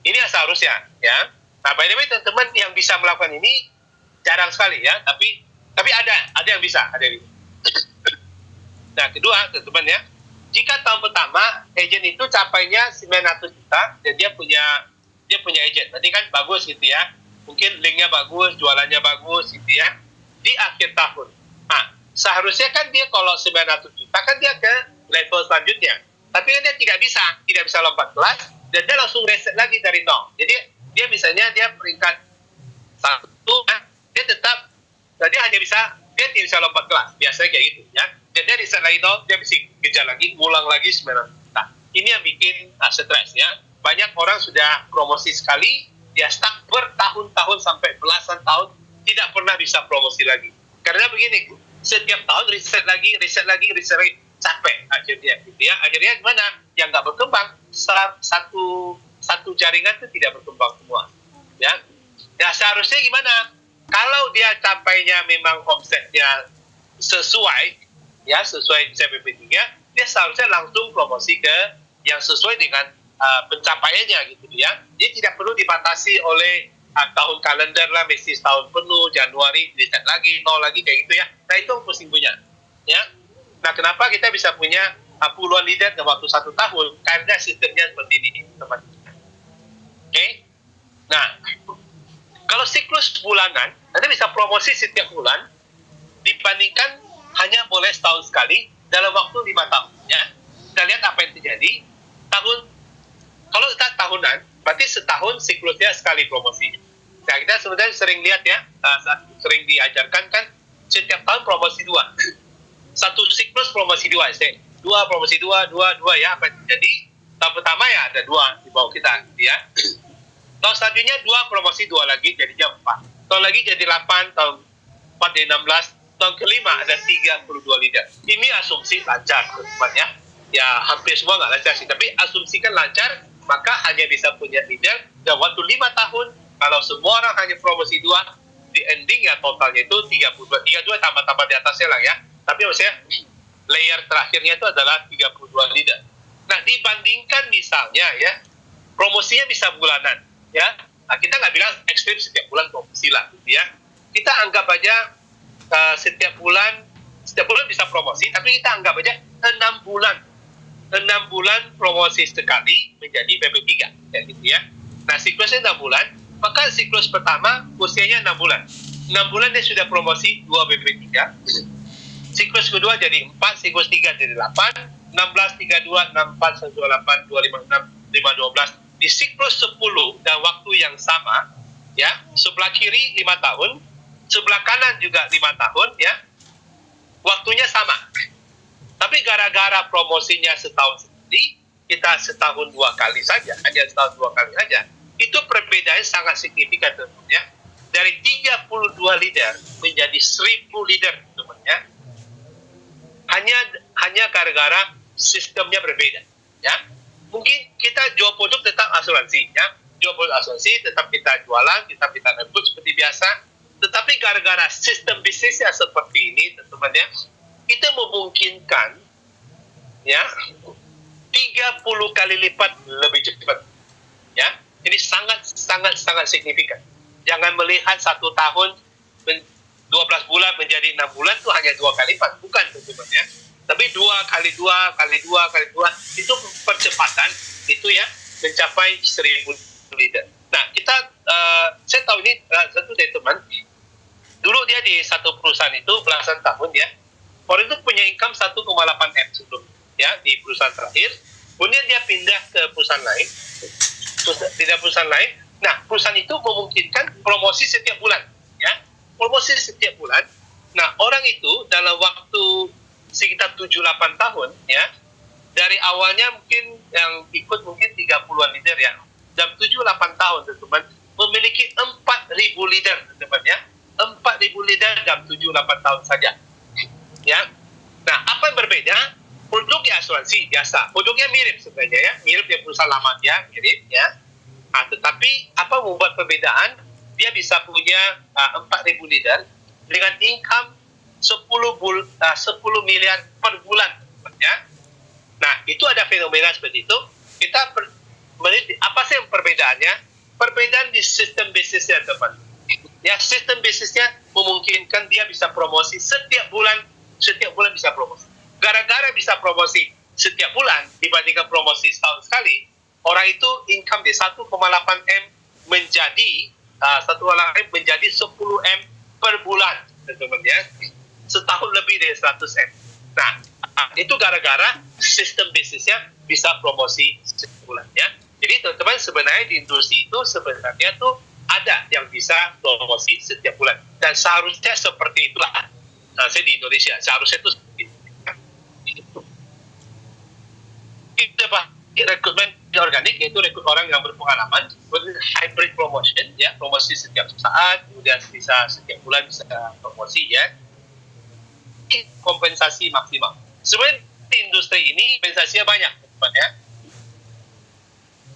Speaker 1: yang seharusnya, ya. Nah, by the way teman-teman yang bisa melakukan ini jarang sekali ya, tapi ada yang bisa, ada yang bisa. Nah, kedua teman-teman ya, jika tahun pertama agent itu capainya 900 juta dan dia punya agent, berarti kan bagus gitu ya. Mungkin linknya bagus, jualannya bagus gitu ya. Di akhir tahun. Nah, seharusnya kan dia kalau 900 juta kan dia ke level selanjutnya. Tapi kan dia tidak bisa lompat kelas dan dia langsung reset lagi dari nol. Jadi dia misalnya dia peringkat 1, dia tetap dia tidak bisa lompat kelas. Biasanya kayak gitu ya. Dan dia reset lagi nol, dia bisa kejar lagi, ngulang lagi 900 juta. Ini yang bikin stres ya. Banyak orang sudah promosi sekali, dia stuck bertahun-tahun sampai belasan tahun tidak pernah bisa promosi lagi. Karena begini, setiap tahun riset lagi, capek akhirnya gitu ya. Akhirnya gimana? Yang nggak berkembang, satu jaringan itu tidak berkembang semua. Ya. Ya seharusnya gimana? Kalau dia capainya memang omsetnya sesuai CPP3, dia seharusnya langsung promosi ke yang sesuai dengan pencapaiannya gitu ya. Dia tidak perlu dibatasi oleh tahun kalender lah, mesti tahun penuh, Januari reset lagi, nol lagi kayak gitu ya. Nah itu pusing punya ya. Nah kenapa kita bisa punya puluhan leader dalam waktu 1 tahun? Karena sistemnya seperti ini teman. Oke. Nah kalau siklus bulanan, Anda bisa promosi setiap bulan dibandingkan hanya boleh setahun sekali dalam waktu 5 tahun ya. Kita lihat apa yang terjadi. Kalau kita tahunan, berarti setahun siklusnya sekali promosinya. Nah, kita sebenarnya sering lihat ya, sering diajarkan kan, setiap tahun promosi 2. Satu siklus promosi 2, promosi 2 ya, apa yang terjadi? Tahun pertama ya ada 2 di bawah kita, gitu ya. Tahun selanjutnya 2 promosi 2 lagi, jadinya 4. Tahun lagi jadi 8, tahun 4 jadi 16, tahun kelima ada 32 leader. Ini asumsi lancar, teman-teman ya. Ya hampir semua nggak lancar sih, tapi asumsikan lancar, maka hanya bisa punya leader dalam waktu 5 tahun. Kalau semua orang hanya promosi 2, di ending ya totalnya itu 32 tambah-tambah di atasnya lah ya. Tapi maksudnya layer terakhirnya itu adalah 32 leader. Nah dibandingkan misalnya ya, promosinya bisa bulanan ya. Nah, kita nggak bilang ekstrim setiap bulan promosi lah gitu ya. Kita anggap aja setiap bulan bisa promosi, tapi kita anggap aja 6 bulan promosi sekali menjadi PP3 kayak gitu ya. Nah siklusnya 6 bulan, maka siklus pertama usianya 6 bulan. 6 bulan dia sudah promosi 2 PP3. Siklus kedua jadi 4, siklus 3 jadi 8, 16, 32, 64, 128, 256, 512. Di siklus 10 dan waktu yang sama ya, sebelah kiri 5 tahun, sebelah kanan juga 5 tahun ya. Waktunya sama. Tapi gara-gara promosinya setahun sekali, kita setahun 2 kali saja, hanya setahun 2 kali saja. Itu perbedaannya sangat signifikan tentunya. Dari 32 leader menjadi 1000 leader tentunya. Hanya gara-gara sistemnya berbeda. Ya, mungkin kita jual produk tetap asuransi, ya. Jual produk asuransi tetap kita jualan, tetap kita rekrut seperti biasa. Tetapi gara-gara sistem bisnisnya seperti ini, teman-teman ya, kita memungkinkan ya 30 kali lipat lebih cepat ya. Ini sangat signifikan. Jangan melihat 1 tahun 12 bulan menjadi 6 bulan itu hanya 2 kali lipat, bukan teman-teman ya. Tapi 2 kali 2 itu percepatan itu ya mencapai 1000 leader. Nah saya tahu ini satu dari teman dulu dia di satu perusahaan itu belasan tahun ya. Orang itu punya income 1,5 perusahaan terakhir, kemudian dia pindah ke perusahaan lain, Nah, perusahaan itu memungkinkan promosi setiap bulan, ya, promosi setiap bulan. Nah, orang itu dalam waktu sekitar 7-8 tahun, ya, dari awalnya mungkin yang ikut mungkin 30-an leader, ya, dalam 7-8 tahun, teman-teman, memiliki 4.000 leader, teman-teman, ya, 4.000 leader dalam 7-8 tahun saja, ya. Nah, apa yang berbeda? Produknya asuransi biasa, produknya mirip sebenarnya, ya, mirip dengan perusahaan lama dia, mirip, ya. Nah, tetapi apa membuat perbedaan? Dia bisa punya 4.000 leader dengan income 10 miliar per bulan, ya. Nah, itu ada fenomena seperti itu. Apa sih perbedaannya? Perbedaan di sistem bisnisnya, teman. Ya, sistem bisnisnya memungkinkan dia bisa promosi setiap bulan bisa promosi. Gara-gara bisa promosi setiap bulan dibandingkan promosi setahun sekali, orang itu income dia 1,8 M menjadi 10 M per bulan, teman-teman, ya. Setahun lebih dari 100 M. Nah, itu gara-gara sistem bisnisnya bisa promosi setiap bulan, ya. Jadi teman-teman, sebenarnya di industri itu sebenarnya tuh ada yang bisa promosi setiap bulan, dan seharusnya seperti itulah. Saya di Indonesia seharusnya itu seperti itu. Kita rekrutmen organik, yaitu rekrut orang yang berpengalaman, hybrid promotion, ya, promosi setiap saat, kemudian bisa setiap bulan bisa promosi, ya. Kompensasi maksimal. Sebenarnya di industri ini kompensasinya banyak, teman, ya.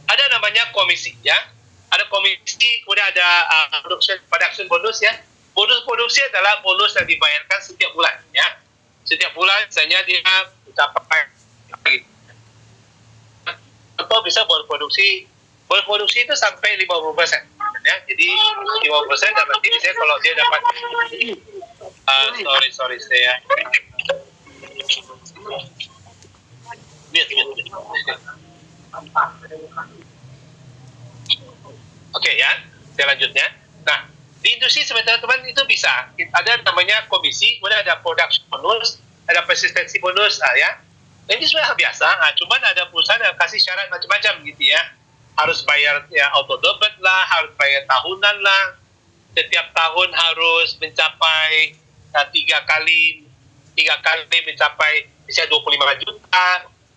Speaker 1: Ada namanya komisi, ya. Ada komisi, kemudian ada production bonus, ya. Bonus produksi adalah bonus yang dibayarkan setiap bulan, ya. Setiap bulan, misalnya dia mencapai gitu. Atau bisa bonus produksi itu sampai 50%, ya. Jadi 50% berarti misalnya kalau dia dapat sorry saya Oke, ya, saya lanjutnya. Nah, di industri sebenarnya teman itu bisa ada namanya komisi, kemudian ada production bonus, ada persistency bonus, ya. Ini sebenarnya biasa. Cuman ada perusahaan yang kasih syarat macam-macam gitu, ya. Harus bayar, ya, auto debit lah, harus bayar tahunan lah. Setiap tahun harus mencapai 3 kali mencapai misalnya 25 juta,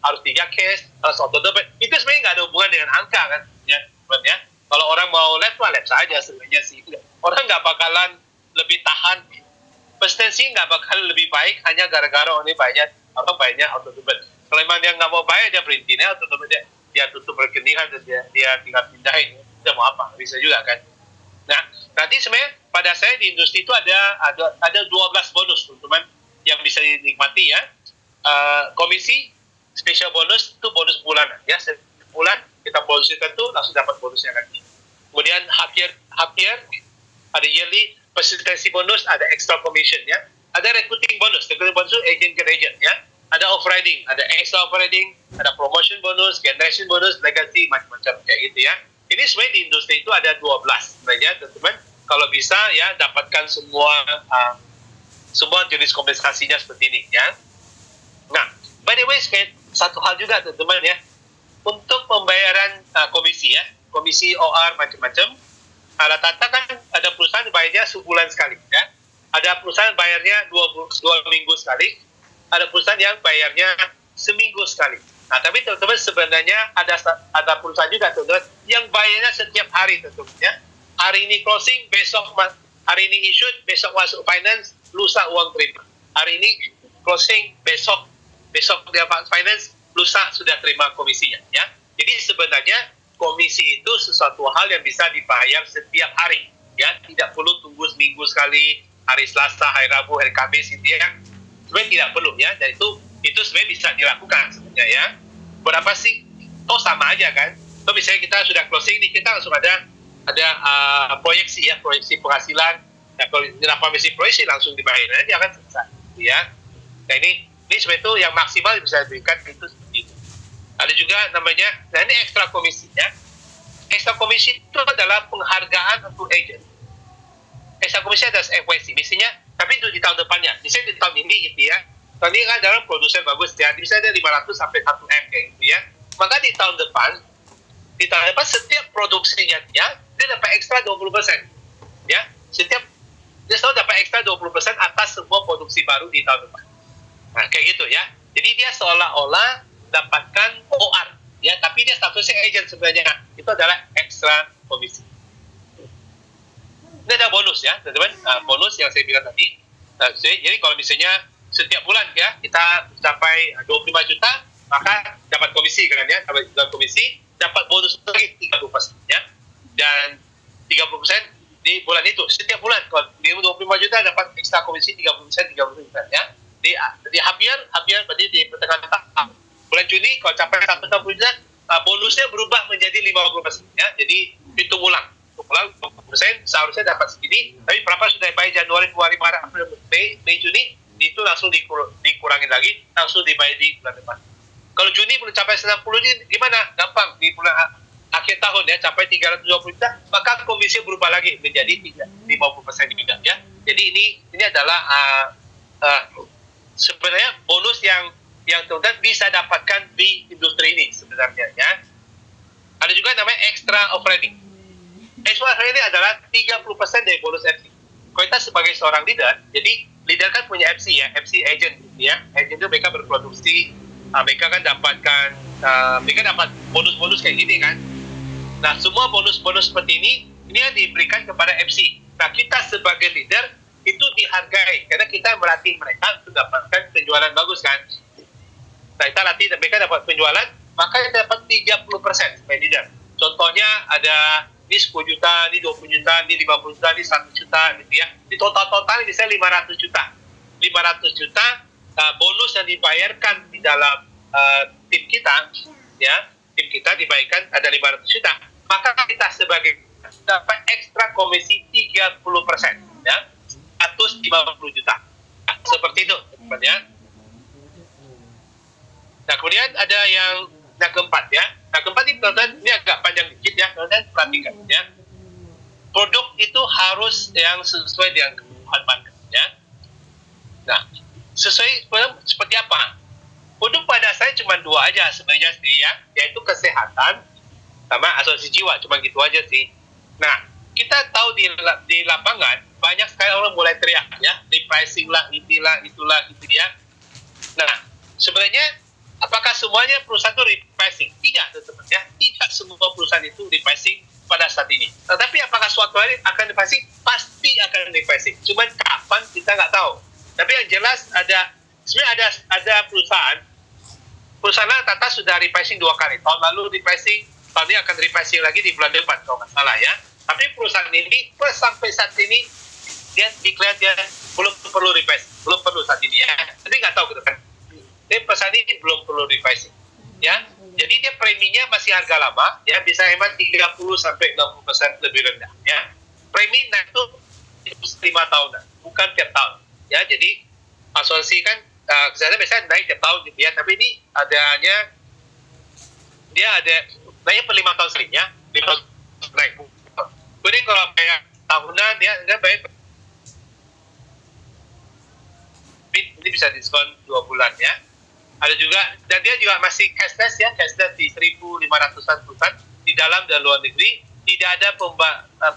Speaker 1: harus 3 cash, harus auto debit. Itu sebenarnya nggak ada hubungan dengan angka, kan, ya, teman, ya. Kalau orang mau lab saja sebenarnya sih. Orang nggak bakalan lebih tahan. Persistency nggak bakal lebih baik hanya gara-gara orang ini bayarnya auto debit. Kalau memang dia nggak mau bayar, dia berhentinya auto debit, dia tutup rekeningan dan dia tinggal pindahin. Dia mau apa? Bisa juga, kan. Nah, nanti sebenarnya pada saya di industri itu ada 12 bonus, teman-teman, yang bisa dinikmati, ya. Komisi, special bonus itu bonus bulanan, ya. Setiap bulan kita produksikan tuh langsung dapat bonusnya lagi. Kemudian half year ada yearly, persistency bonus, ada extra commission, ya. Ada recruiting bonus itu agent ke agent, ya. Ada off-riding, ada extra off-riding, ada promotion bonus, generation bonus, legacy, macam-macam kayak gitu, ya. Ini sebenarnya di industri itu ada 12 sebenarnya, teman-teman. Kalau bisa, ya, dapatkan semua jenis kompensasinya seperti ini, ya. Nah, by the way, satu hal juga, teman-teman, ya. Untuk pembayaran komisi, ya, komisi OR macam-macam, rata-rata kan ada perusahaan bayarnya sebulan sekali, ya. Ada perusahaan bayarnya 2 minggu sekali, ada perusahaan yang bayarnya seminggu sekali. Nah, tapi teman-teman sebenarnya ada perusahaan juga, teman-teman, yang bayarnya setiap hari, teman-teman, ya. Hari ini closing, hari ini issued, besok masuk finance, lusa uang terima. Hari ini closing, besok dia finance, lusa sudah terima komisinya, ya. Jadi sebenarnya komisi itu sesuatu hal yang bisa dibayar setiap hari, ya. Tidak perlu tunggu seminggu sekali, hari Selasa, hari Rabu, hari Kamis, gitu, ya. Sebenarnya tidak perlu, ya. Dan itu sebenarnya bisa dilakukan sebenarnya, ya. Berapa sih? Sama aja, kan. So, misalnya kita sudah closing nih, kita langsung ada proyeksi, ya, proyeksi penghasilan. Nah, kalau komisi proyeksi langsung dibayar aja, kan, selesai, ya. Nah, ini sebenarnya itu yang maksimal bisa diberikan itu seperti itu. Ada juga namanya, nah ini ekstra komisi, ya. Ekstra komisi itu adalah penghargaan untuk agent. Ekstra komisi adalah FYC, misalnya, tapi itu di tahun depannya. Misalnya di tahun ini, gitu, ya, tadi kan dalam produsen bagus ya, bisa ada 500 sampai 1 M kayak gitu ya. Maka di tahun depan setiap produksinya dia dapat ekstra 20%. Ya, dia selalu dapat ekstra 20% atas semua produksi baru di tahun depan. Nah, kayak gitu ya. Jadi dia seolah-olah dapatkan OR ya, tapi dia statusnya agent sebenarnya. Itu adalah ekstra komisi. Ini ada bonus ya, teman-teman. Bonus yang saya bilang tadi. Jadi kalau misalnya setiap bulan ya kita capai 25 juta, maka dapat komisi kan ya, dapat komisi, dapat bonus lagi 30% ya. Dan 30% di bulan itu, setiap bulan kalau minimum 25 juta dapat ekstra komisi 30% ya. Di hampir berarti di pertengahan tahun. Bulan Juni kalau capai 160 juta, bonusnya berubah menjadi 50% ya. Jadi hitung ulang 20% seharusnya dapat segini, tapi berapa sudah bayar Januari, Februari, Maret, April, Mei, Juni, itu langsung dikurangin lagi, langsung dibayar di bulan depan. Kalau Juni belum capai 90 juta, gimana? Gampang, di bulan akhir tahun ya, capai 320 juta, maka komisi berubah lagi menjadi 50% juga ya. Jadi ini adalah sebenarnya bonus yang teman-teman bisa dapatkan di industri ini sebenarnya ya. Ada juga namanya extra operating. Extra operating adalah 30% dari bonus FC. Kalau kita sebagai seorang leader, jadi leader kan punya FC ya, FC agent ya. Agent itu mereka berproduksi, mereka kan dapatkan, mereka dapat bonus-bonus kayak gini kan. Nah, semua bonus-bonus seperti ini yang diberikan kepada FC. Nah, kita sebagai leader itu dihargai karena kita melatih mereka untuk dapatkan penjualan bagus kan. Nah, kita latih dan mereka dapat penjualan, maka kita dapat 30% sebagai leader. Contohnya ada ini 10 juta, ini 20 juta, ini 50 juta, ini 1 juta gitu ya. Di total bisa 500 juta. 500 juta bonus yang dibayarkan di dalam tim kita ya. Tim kita dibayarkan ada 500 juta. Maka kita sebagai dapat ekstra komisi 30% ya. 150 juta. Nah, seperti itu teman ya. Nah, kemudian ada yang keempat ya. Nah, keempat ini teman-teman, ini agak panjang dikit ya, teman-teman perhatikan ya. Produk itu harus yang sesuai dengan kebutuhan market ya. Nah, seperti apa? Produk pada saya cuma dua aja sebenarnya sih ya, yaitu kesehatan sama asuransi jiwa, cuma gitu aja sih. Nah, kita tahu di lapangan banyak sekali orang mulai teriak ya, repricing lah, inilah, itulah gitu ya. Nah, sebenarnya apakah semuanya perusahaan itu repricing? Tidak, teman-teman ya. Tidak semua perusahaan itu repricing pada saat ini. Tetapi apakah suatu hari akan repricing? Pasti akan repricing. Cuman kapan kita nggak tahu. Tapi yang jelas sebenarnya ada perusahaan Tata sudah repricing 2 kali. Tahun lalu repricing, tahun ini akan repricing lagi di bulan depan kalau nggak salah ya. Tapi perusahaan ini sampai saat ini dia declare dia belum perlu repricing, belum perlu saat ini ya. Tapi nggak tahu gitu kan. Tapi perusahaan ini belum perlu repricing ya. Jadi dia preminya masih harga lama ya, bisa hemat 30-60% lebih rendah ya. Premi naik itu 5 tahunan, bukan tiap tahun ya. Jadi asuransi kan kesehatan biasanya naik tiap tahun gitu ya, tapi ini dia ada naiknya per 5 tahun sekali ya, 5 tahun naik. Kemudian kalau bayar tahunan dia bayar ini bisa diskon 2 bulan ya. Ada juga, dan dia juga masih cashless ya, cashless di 1.500-an perusahaan di dalam dan luar negeri. Tidak ada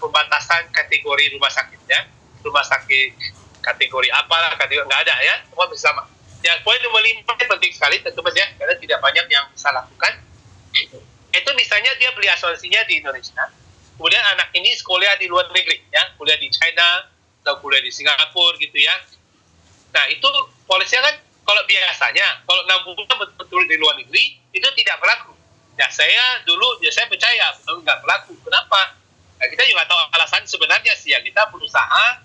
Speaker 1: pembatasan kategori rumah sakit ya, rumah sakit kategori apalah, kategori nggak ada ya, semua bisa sama. Yang poin nomor 5 penting sekali teman-teman ya, karena tidak banyak yang bisa lakukan. Itu misalnya dia beli asuransinya di Indonesia, kemudian anak ini sekolah di luar negeri ya, kuliah di China atau kuliah di Singapura gitu ya. Nah, itu polisnya kan kalau biasanya, kalau 6 bulan betul-betul di luar negeri, itu tidak berlaku. Ya, saya percaya, nggak berlaku. Kenapa? Nah, kita juga tahu alasan sebenarnya sih ya, kita berusaha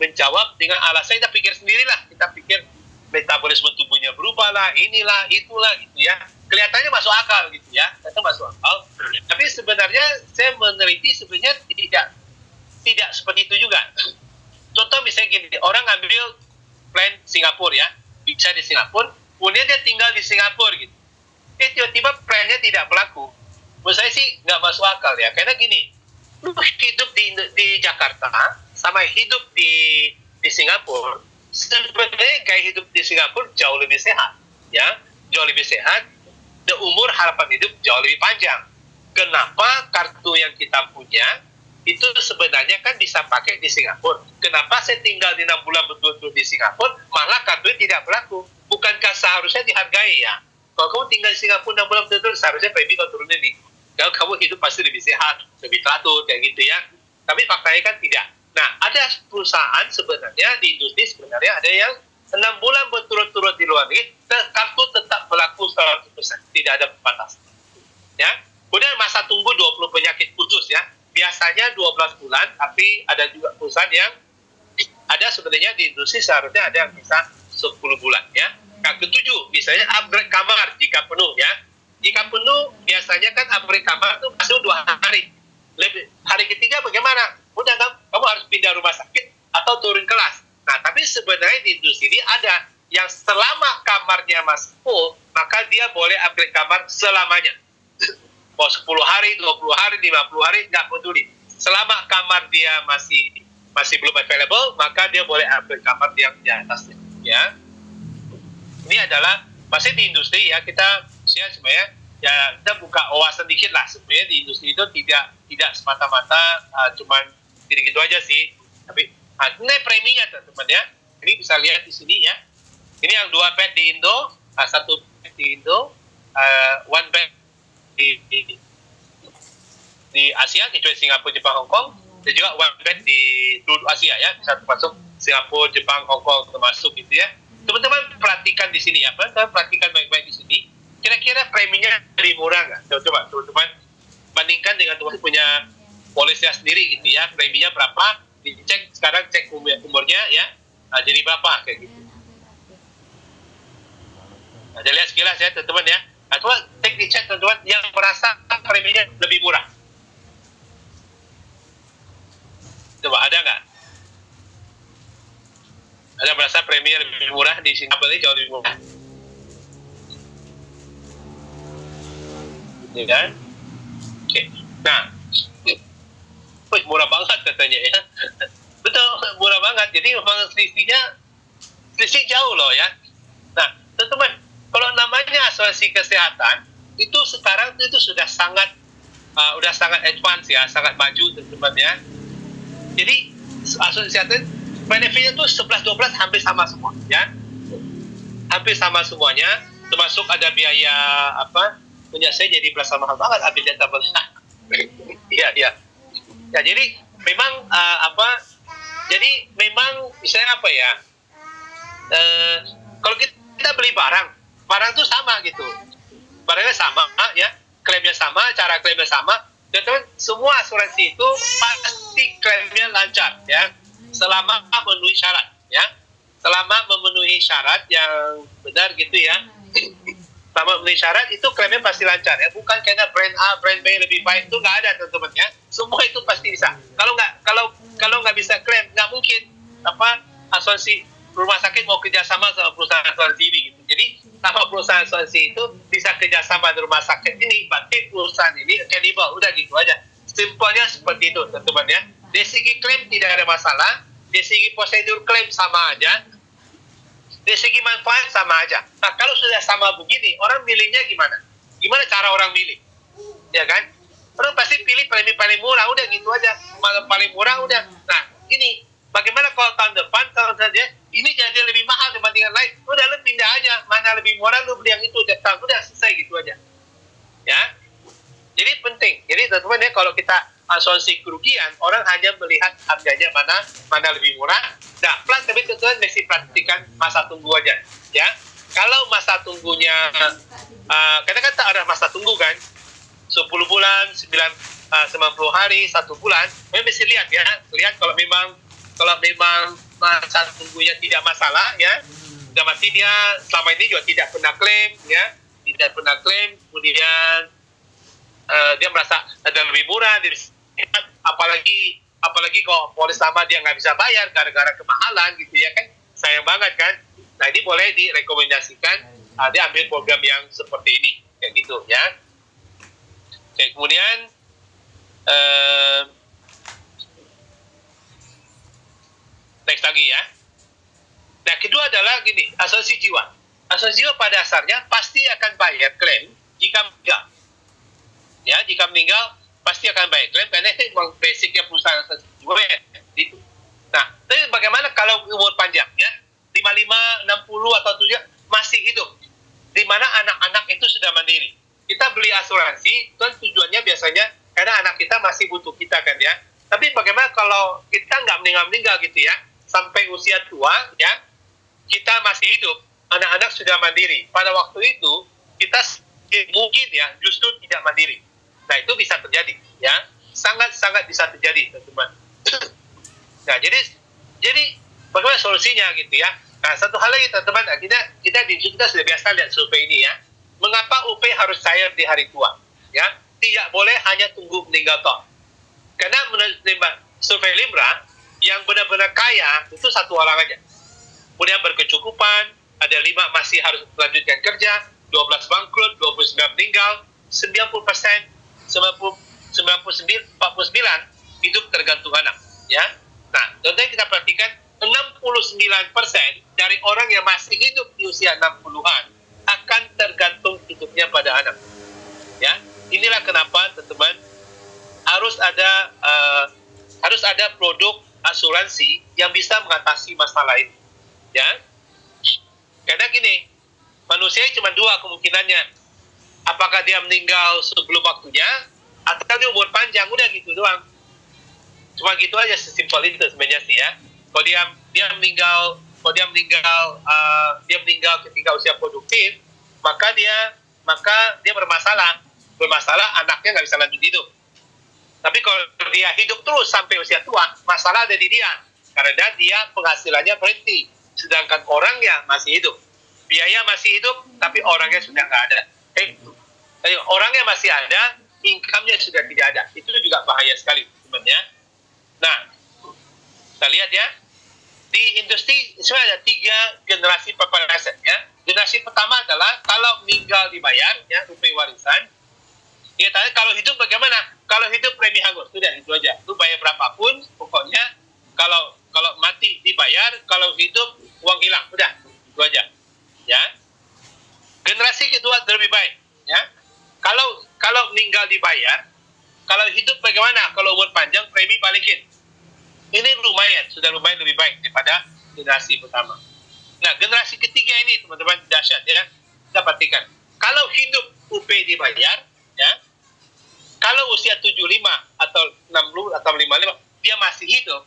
Speaker 1: menjawab dengan alasan, kita pikir sendirilah. Kita pikir metabolisme tubuhnya berubah lah, inilah, itulah, gitu ya. Kelihatannya masuk akal gitu ya, itu masuk akal. Tapi sebenarnya saya meneliti sebenarnya tidak seperti itu juga. Contoh misalnya gini, orang ngambil plan Singapura ya, bisa di Singapura, kemudian dia tinggal di Singapura gitu. Tiba-tiba plannya tidak berlaku. Menurut saya sih nggak masuk akal ya, karena gini, lu hidup di Jakarta sama hidup di Singapura sebenarnya gaya hidup di Singapura jauh lebih sehat, ya, jauh lebih sehat, dan umur harapan hidup jauh lebih panjang. Kenapa kartu yang kita punya itu sebenarnya kan bisa pakai di Singapura? Kenapa saya tinggal di 6 bulan betul-betul di Singapura, malah kartu tidak berlaku? Bukankah seharusnya dihargai ya? Kalau kamu tinggal di Singapura 6 bulan betul-betul, seharusnya premi kau turunin nih. Kalau kamu hidup pasti lebih sehat, lebih teratur, kayak gitu ya. Tapi faktanya kan tidak. Nah, ada perusahaan sebenarnya di industri sebenarnya ada yang 6 bulan berturut-turut di luar negeri, kartu tetap berlaku 100%, tidak ada batas. Ya. Kemudian masa tunggu 20 penyakit khusus ya. Biasanya 12 bulan, tapi ada juga perusahaan yang ada sebenarnya di industri seharusnya ada yang bisa 10 bulan ya. Yang ketujuh, misalnya upgrade kamar jika penuh ya. Jika penuh, biasanya kan upgrade kamar itu masuk 2 hari. Hari ketiga bagaimana? Udah kamu harus pindah rumah sakit atau turun kelas. Nah, tapi sebenarnya di industri ini ada yang selama kamarnya masih full, maka dia boleh upgrade kamar selamanya. Mau 10 hari, 20 hari, 50 hari, nggak peduli. Selama kamar dia masih belum available, maka dia boleh upgrade kamar yang di atasnya. Ya. Ini adalah masih di industri ya, kita sebenarnya ya kita buka wawasan dikit lah. Sebenarnya di industri itu tidak semata-mata cuman gitu aja sih. Tapi ini preminya teman-teman ya. Ini bisa lihat di sini ya. Ini yang 2 bed di Indo, 1 bed di Indo, 1 bed di Asia, kecuali Singapura, Jepang, Hong Kong, dan juga 1 bed di seluruh Asia ya. Bisa termasuk Singapura, Jepang, Hong Kong termasuk gitu ya. Teman-teman perhatikan di sini ya, teman-teman perhatikan baik-baik di sini. Kira-kira preminya lebih murah nggak? Coba teman-teman bandingkan dengan teman punya polisnya sendiri gitu ya. Preminya berapa? Dicek sekarang, cek umurnya ya. Nah, jadi berapa kayak gitu. Nah, jadi lihat sekilas ya teman-teman ya. Nah, coba dicek teman-teman yang merasa preminya lebih murah. Coba ada nggak? Ada merasa premi lebih murah di Singapura ini jauh lebih murah. Ini kan? Oke. Nah, murah banget katanya ya. Betul, murah banget. Jadi memang selisih jauh loh ya. Nah, teman-teman, kalau namanya asuransi kesehatan itu sekarang itu sudah sangat advance ya, sangat maju teman-teman ya. Jadi asuransi kesehatan benefitnya tuh 11-12 hampir sama semua ya, hampir sama semuanya, termasuk ada biaya punya saya jadi berasa mahal banget update data iya ya, jadi memang jadi memang misalnya kalau kita beli barang tuh sama gitu, barangnya sama ya, klaimnya sama, cara klaimnya sama, dan teman semua asuransi itu pasti klaimnya lancar ya, selama memenuhi syarat ya, selama memenuhi syarat yang benar gitu ya. Selama memenuhi syarat itu klaimnya pasti lancar ya, bukan karena brand A brand B lebih baik, itu nggak ada teman-teman ya, semua itu pasti bisa. Kalau nggak bisa klaim, nggak mungkin asuransi rumah sakit mau kerjasama sama perusahaan asuransi ini gitu. Jadi sama perusahaan asuransi itu bisa kerjasama di rumah sakit ini, berarti perusahaan ini credible, udah gitu aja, simpelnya seperti itu teman-teman ya. Dari segi klaim tidak ada masalah, dari segi prosedur klaim sama aja, dari segi manfaat sama aja. Nah, kalau sudah sama begini, orang milihnya gimana? Gimana cara orang milih? Ya kan? Orang pasti pilih premi paling murah, udah gitu aja. Paling murah udah. Nah, ini bagaimana kalau tahun depan, kalau saja ini jadi lebih mahal dibandingkan lain, udah lu pindah aja, mana lebih murah lu beli yang itu, udah selesai gitu aja. Ya. Jadi penting. Jadi teman-teman ya, kalau kita asuransi kerugian, orang hanya melihat harganya mana lebih murah. Nah, plus tapi teman-teman mesti perhatikan masa tunggu aja, ya. Kalau masa tunggunya, kadang-kadang tak ada masa tunggu kan, 10 bulan, 90 hari, 1 bulan, mesti lihat ya, kalau memang masa tunggunya tidak masalah ya, sudah mati dia selama ini juga tidak pernah klaim ya, kemudian dia merasa ada lebih murah, apalagi kalau polis lama dia nggak bisa bayar gara-gara kemahalan gitu ya kan, sayang banget kan. Nah, ini boleh direkomendasikan dia ambil program yang seperti ini kayak gitu ya. Oke, kemudian next lagi ya. Nah, kedua adalah gini, asuransi jiwa. Asuransi jiwa pada dasarnya pasti akan bayar klaim jika meninggal. Ya, jika meninggal pasti akan bayar klaim karena itu memang basicnya perusahaan asuransi jiwa ya, itu. Nah, tapi bagaimana kalau umur panjang ya? 55, 60 atau 7 masih hidup. Di mana anak-anak itu sudah mandiri. Kita beli asuransi, kan tujuannya biasanya karena anak kita masih butuh kita kan ya. Tapi bagaimana kalau kita nggak meninggal-meninggal gitu ya, sampai usia tua ya, kita masih hidup, anak-anak sudah mandiri. Pada waktu itu, kita mungkin ya justru tidak mandiri. Nah, itu bisa terjadi ya. Sangat-sangat bisa terjadi, teman-teman. Nah, jadi bagaimana solusinya gitu ya? Nah, satu hal lagi teman-teman, kita sudah biasa lihat survei ini ya. Mengapa UP harus cair di hari tua? Ya, tidak boleh hanya tunggu meninggal toh. Karena menurut survei Limbra, yang benar-benar kaya itu satu orang aja. Kemudian berkecukupan, ada 5 masih harus melanjutkan kerja, 12 bangkrut, 29 meninggal, 90%, 49 hidup tergantung anak. Ya, nah, contohnya kita perhatikan 69% dari orang yang masih hidup di usia 60-an akan tergantung hidupnya pada anak. Ya, inilah kenapa teman-teman harus ada produk asuransi yang bisa mengatasi masalah ini. Ya, karena gini, manusia cuma 2 kemungkinannya. Apakah dia meninggal sebelum waktunya atau dia umur panjang, udah gitu doang. Cuma gitu aja, sesimpel itu sebenarnya sih ya. Kalau dia meninggal ketika usia produktif, maka dia bermasalah anaknya nggak bisa lanjut hidup. Tapi kalau dia hidup terus sampai usia tua, masalah ada di dia karena dia penghasilannya berhenti, sedangkan orangnya masih hidup, biaya masih hidup tapi orangnya sudah nggak ada. Orangnya masih ada, income-nya sudah tidak ada. Itu juga bahaya sekali sebenarnya. Nah, kita lihat ya, di industri sebenarnya ada 3 generasi paparan aset ya. Generasi pertama adalah kalau meninggal dibayar ya, UP warisan. Ya, tanya kalau hidup bagaimana? Kalau hidup premi hangus, sudah itu aja. Lu bayar berapapun, pokoknya kalau mati dibayar, kalau hidup uang hilang, udah itu aja. Ya. Generasi kedua lebih baik ya. Kalau meninggal dibayar, kalau hidup bagaimana? Kalau umur panjang premi balikin. Ini sudah lumayan lebih baik daripada generasi pertama. Nah, generasi ketiga ini teman-teman dahsyat ya. Kita perhatikan. Kalau hidup UP dibayar, ya, kalau usia 75 atau 60 atau 55 dia masih hidup,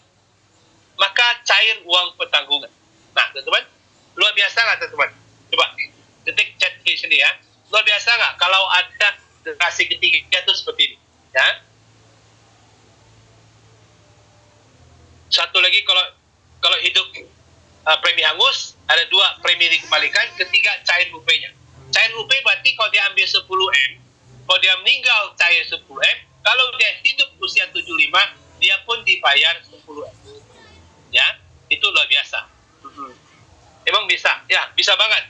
Speaker 1: maka cair uang pertanggungan. Nah, teman-teman, luar biasa nggak teman-teman? Coba ketik chat di sini ya. Luar biasa nggak kalau ada generasi ketiga itu seperti ini, ya? Satu lagi kalau hidup premi hangus, ada 2 premi dikembalikan, ketiga cair UP-nya. Cair UP berarti kalau dia ambil 10M, kalau dia meninggal cair 10M, kalau dia hidup usia 75, dia pun dibayar 10M. Ya, itu luar biasa. Emang bisa? Ya, bisa banget.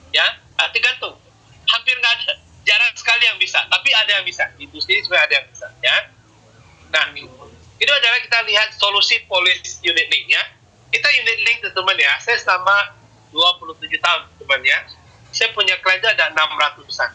Speaker 1: Ya, tergantung. Hampir nggak ada, jarang sekali yang bisa, tapi ada yang bisa. Di industri sebenarnya ada yang bisa. Ya. Nah, itu adalah kita lihat solusi polis unit link ya. Kita unit link teman-teman ya, saya selama 27 tahun teman ya. Saya punya klien ada 600-an.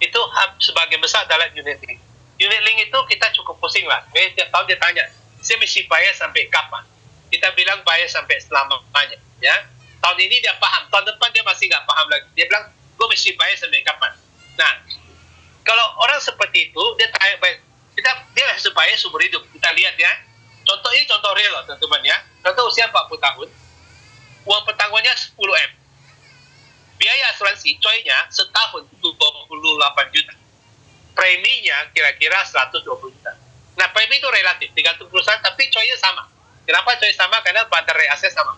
Speaker 1: Itu sebagian besar adalah unit link. Unit link itu kita cukup pusing lah. Tiap tahun dia tanya, saya mesti bayar sampai kapan? Kita bilang bayar sampai selamanya ya. Tahun ini dia paham, tahun depan dia masih nggak paham lagi. Dia bilang, gue mesti bayar sampai kapan? Nah, kalau orang seperti itu, dia tanya, dia harus bayar seumur hidup. Kita lihat ya. Contoh ini contoh real loh teman-teman ya. Contoh usia 40 tahun, uang pertanggungannya 10M. Biaya asuransi, coynya setahun 28 juta. Preminya kira-kira 120 juta. Nah, premi itu relatif, tergantung perusahaan, tapi coynya sama. Kenapa coy sama? Karena baterai aset sama.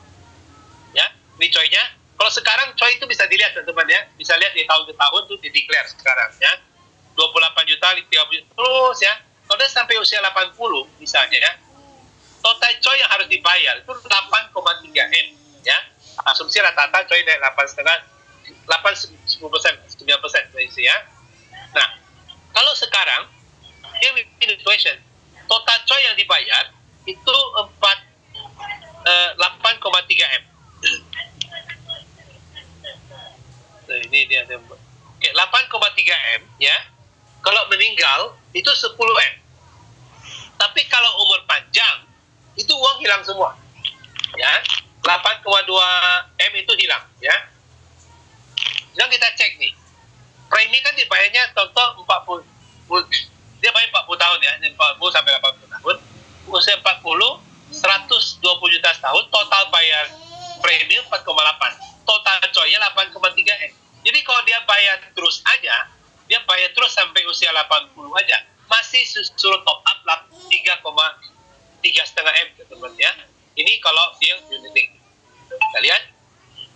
Speaker 1: Ya, ini coynya. Kalau sekarang coy itu bisa dilihat teman-teman ya. Bisa lihat di tahun ke tahun tuh di-declare sekarang ya. 28 juta, 30 juta, terus ya. Kalau sampai usia 80 misalnya ya, total coy yang harus dibayar itu 8,3M ya. Asumsi rata-rata coy naik 8,5%, 9% ya. Nah, kalau sekarang dia inflation, total coy yang dibayar itu 8,3M. ya. Oke, 8,3 M ya. Kalau meninggal itu 10 M. Tapi kalau umur panjang itu uang hilang semua. Ya. 8,2 M itu hilang ya. Sekarang kita cek nih. Premi kan dibayarnya contoh 40, dia bayar 40 tahun ya, 40 sampai 80 tahun. Usia 40, 120 juta setahun, total bayar premi 4,8. Total coynya 8,3 M. Jadi kalau dia bayar terus aja, dia bayar terus sampai usia 80 aja, masih suruh top up 3,3,5 M, teman-teman ya. Ini kalau dia unit link. Kita lihat.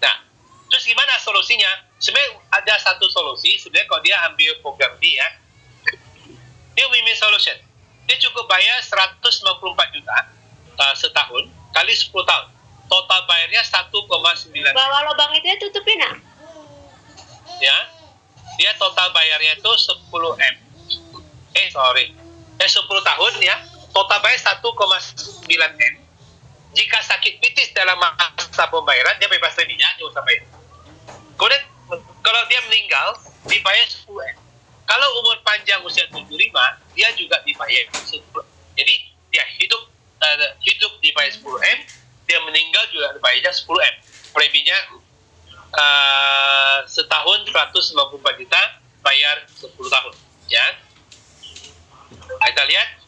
Speaker 1: Nah, terus gimana solusinya? Sebenarnya ada satu solusi. Sebenarnya kalau dia ambil program ini ya, dia win-win solution. Dia cukup bayar 194 juta setahun kali 10 tahun. Total bayarnya 1,9.
Speaker 2: Bawah lubang itu ya tutupin nak.
Speaker 1: Ya, dia total bayarnya itu 10 M. 10 tahun ya. Total bayar 1,9 M. Jika sakit kritis dalam masa pembayaran, dia bebas tadinya, dia usah bayar. Kemudian, kalau dia meninggal, dibayar 10 M. Kalau umur panjang usia 75, dia juga dibayar 10. Jadi, dia hidup dibayar 10 M, dia meninggal juga dibayarnya 10 M. Preminya setahun 194 juta, bayar 10 tahun. Ya. Kita lihat.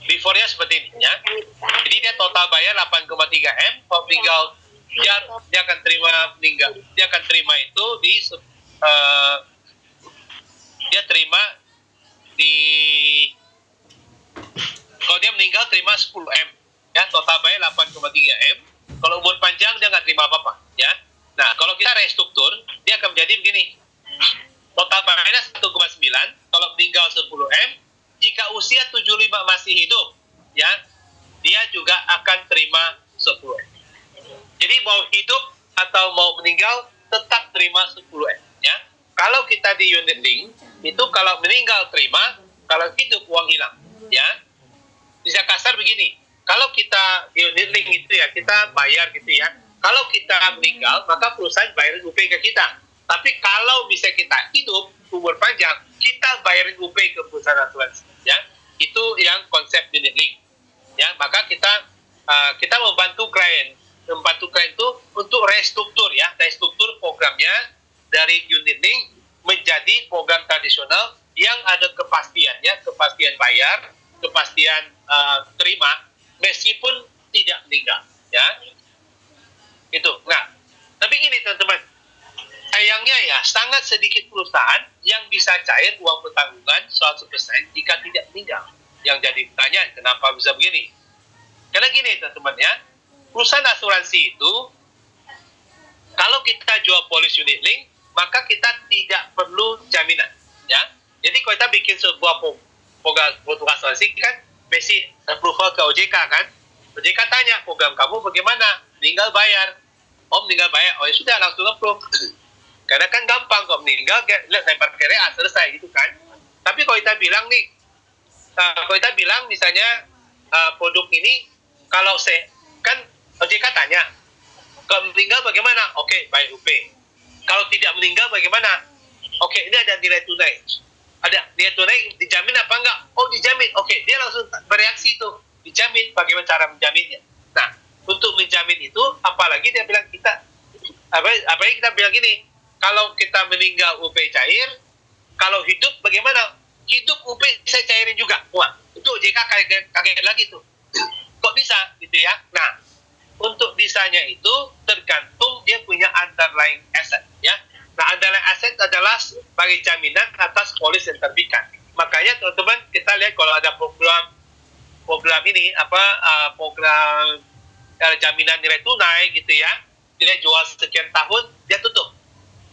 Speaker 1: Before-nya seperti ini ya. Jadi dia total bayar 8,3 M. Kalau meninggal dia akan terima meninggal. Dia akan terima itu di dia terima di kalau dia meninggal terima 10 M. Ya, total bayar 8,3 M. Kalau umur panjang dia nggak terima apa-apa ya. Nah, kalau kita restruktur, dia akan menjadi begini. Total bayarnya 1,9, kalau meninggal 10 M. Jika usia 75 masih hidup, ya, dia juga akan terima 10 M. Jadi mau hidup atau mau meninggal, tetap terima 10 M. Ya. Kalau kita di unit link, itu kalau meninggal terima, kalau hidup uang hilang. Ya. Bisa kasar begini, kalau kita di unit link itu ya, kita bayar gitu ya. Kalau kita meninggal, maka perusahaan bayar UP ke kita. Tapi kalau bisa kita hidup, umur panjang, kita bayarin UP ke perusahaan asuransi, ya. Itu yang konsep unit link, ya. Maka kita membantu klien itu untuk restruktur, ya, restruktur programnya dari unit link menjadi program tradisional yang ada kepastian, ya, kepastian bayar, kepastian terima meskipun tidak meninggal, ya. Itu. Nah, tapi gini teman-teman. Sayangnya ya, sangat sedikit perusahaan yang bisa cair uang pertanggungan 100% jika tidak meninggal. Yang jadi pertanyaan, kenapa bisa begini? Karena gini teman-teman ya, perusahaan asuransi itu, kalau kita jual polis unit link, maka kita tidak perlu jaminan. Ya. Jadi kalau kita bikin sebuah program asuransi kan, basic approval ke OJK kan, OJK tanya, program kamu bagaimana? Meninggal bayar. Oh meninggal bayar, oh ya sudah langsung approve. Karena kan gampang kok meninggal, lempar ke RA, selesai gitu kan. Tapi kalau kita bilang nih, kalau kita bilang misalnya produk ini, kalau kan OJK tanya, kalau meninggal bagaimana? Oke, bayar UP. Kalau tidak meninggal bagaimana? Oke, ini ada nilai tunai. Ada nilai tunai, dijamin apa enggak? Oh dijamin, oke. Dia langsung bereaksi itu, dijamin, bagaimana cara menjaminnya. Nah, untuk menjamin itu, apalagi dia bilang apalagi kita bilang gini, kalau kita meninggal UP cair, kalau hidup bagaimana? Hidup UP saya cairin juga. Wah, itu OJK kaget lagi tuh. Kok bisa gitu ya? Nah, untuk bisanya itu tergantung dia punya underlying asset ya. Nah, underlying asset adalah sebagai jaminan atas polis yang terbitkan. Makanya teman-teman kita lihat kalau ada program ini program jaminan nilai tunai gitu ya. Dia jual sekian tahun, dia tutup.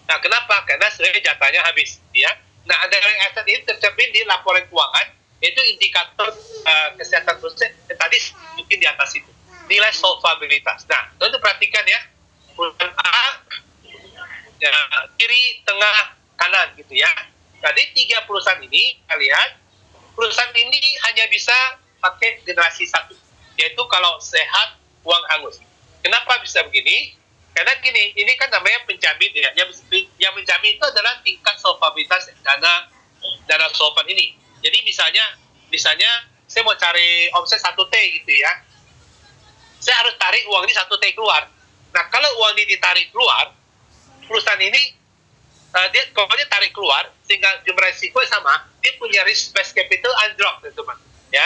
Speaker 1: Nah, kenapa? Karena sebenarnya jatahnya habis, ya. Nah, underlying asset ini tercermin di laporan keuangan, yaitu indikator kesehatan perusahaan yang tadi mungkin di atas itu. Nilai solvabilitas. Nah, teman-teman perhatikan ya, perusahaan A, ya, kiri, tengah, kanan gitu ya. Jadi 3 perusahaan ini, kita lihat, perusahaan ini hanya bisa pakai generasi 1, yaitu kalau sehat, uang hangus. Kenapa bisa begini? Karena gini, ini kan namanya penjamin ya. Yang menjamin itu adalah tingkat solvabilitas dana solvan ini. Jadi misalnya saya mau cari omset 1T gitu ya. Saya harus tarik uang ini 1T keluar. Nah, kalau uang ini ditarik keluar, perusahaan ini kalau dia tarik keluar sehingga jumlah risiko sama, dia punya risk based capital unlock, teman-teman. Ya.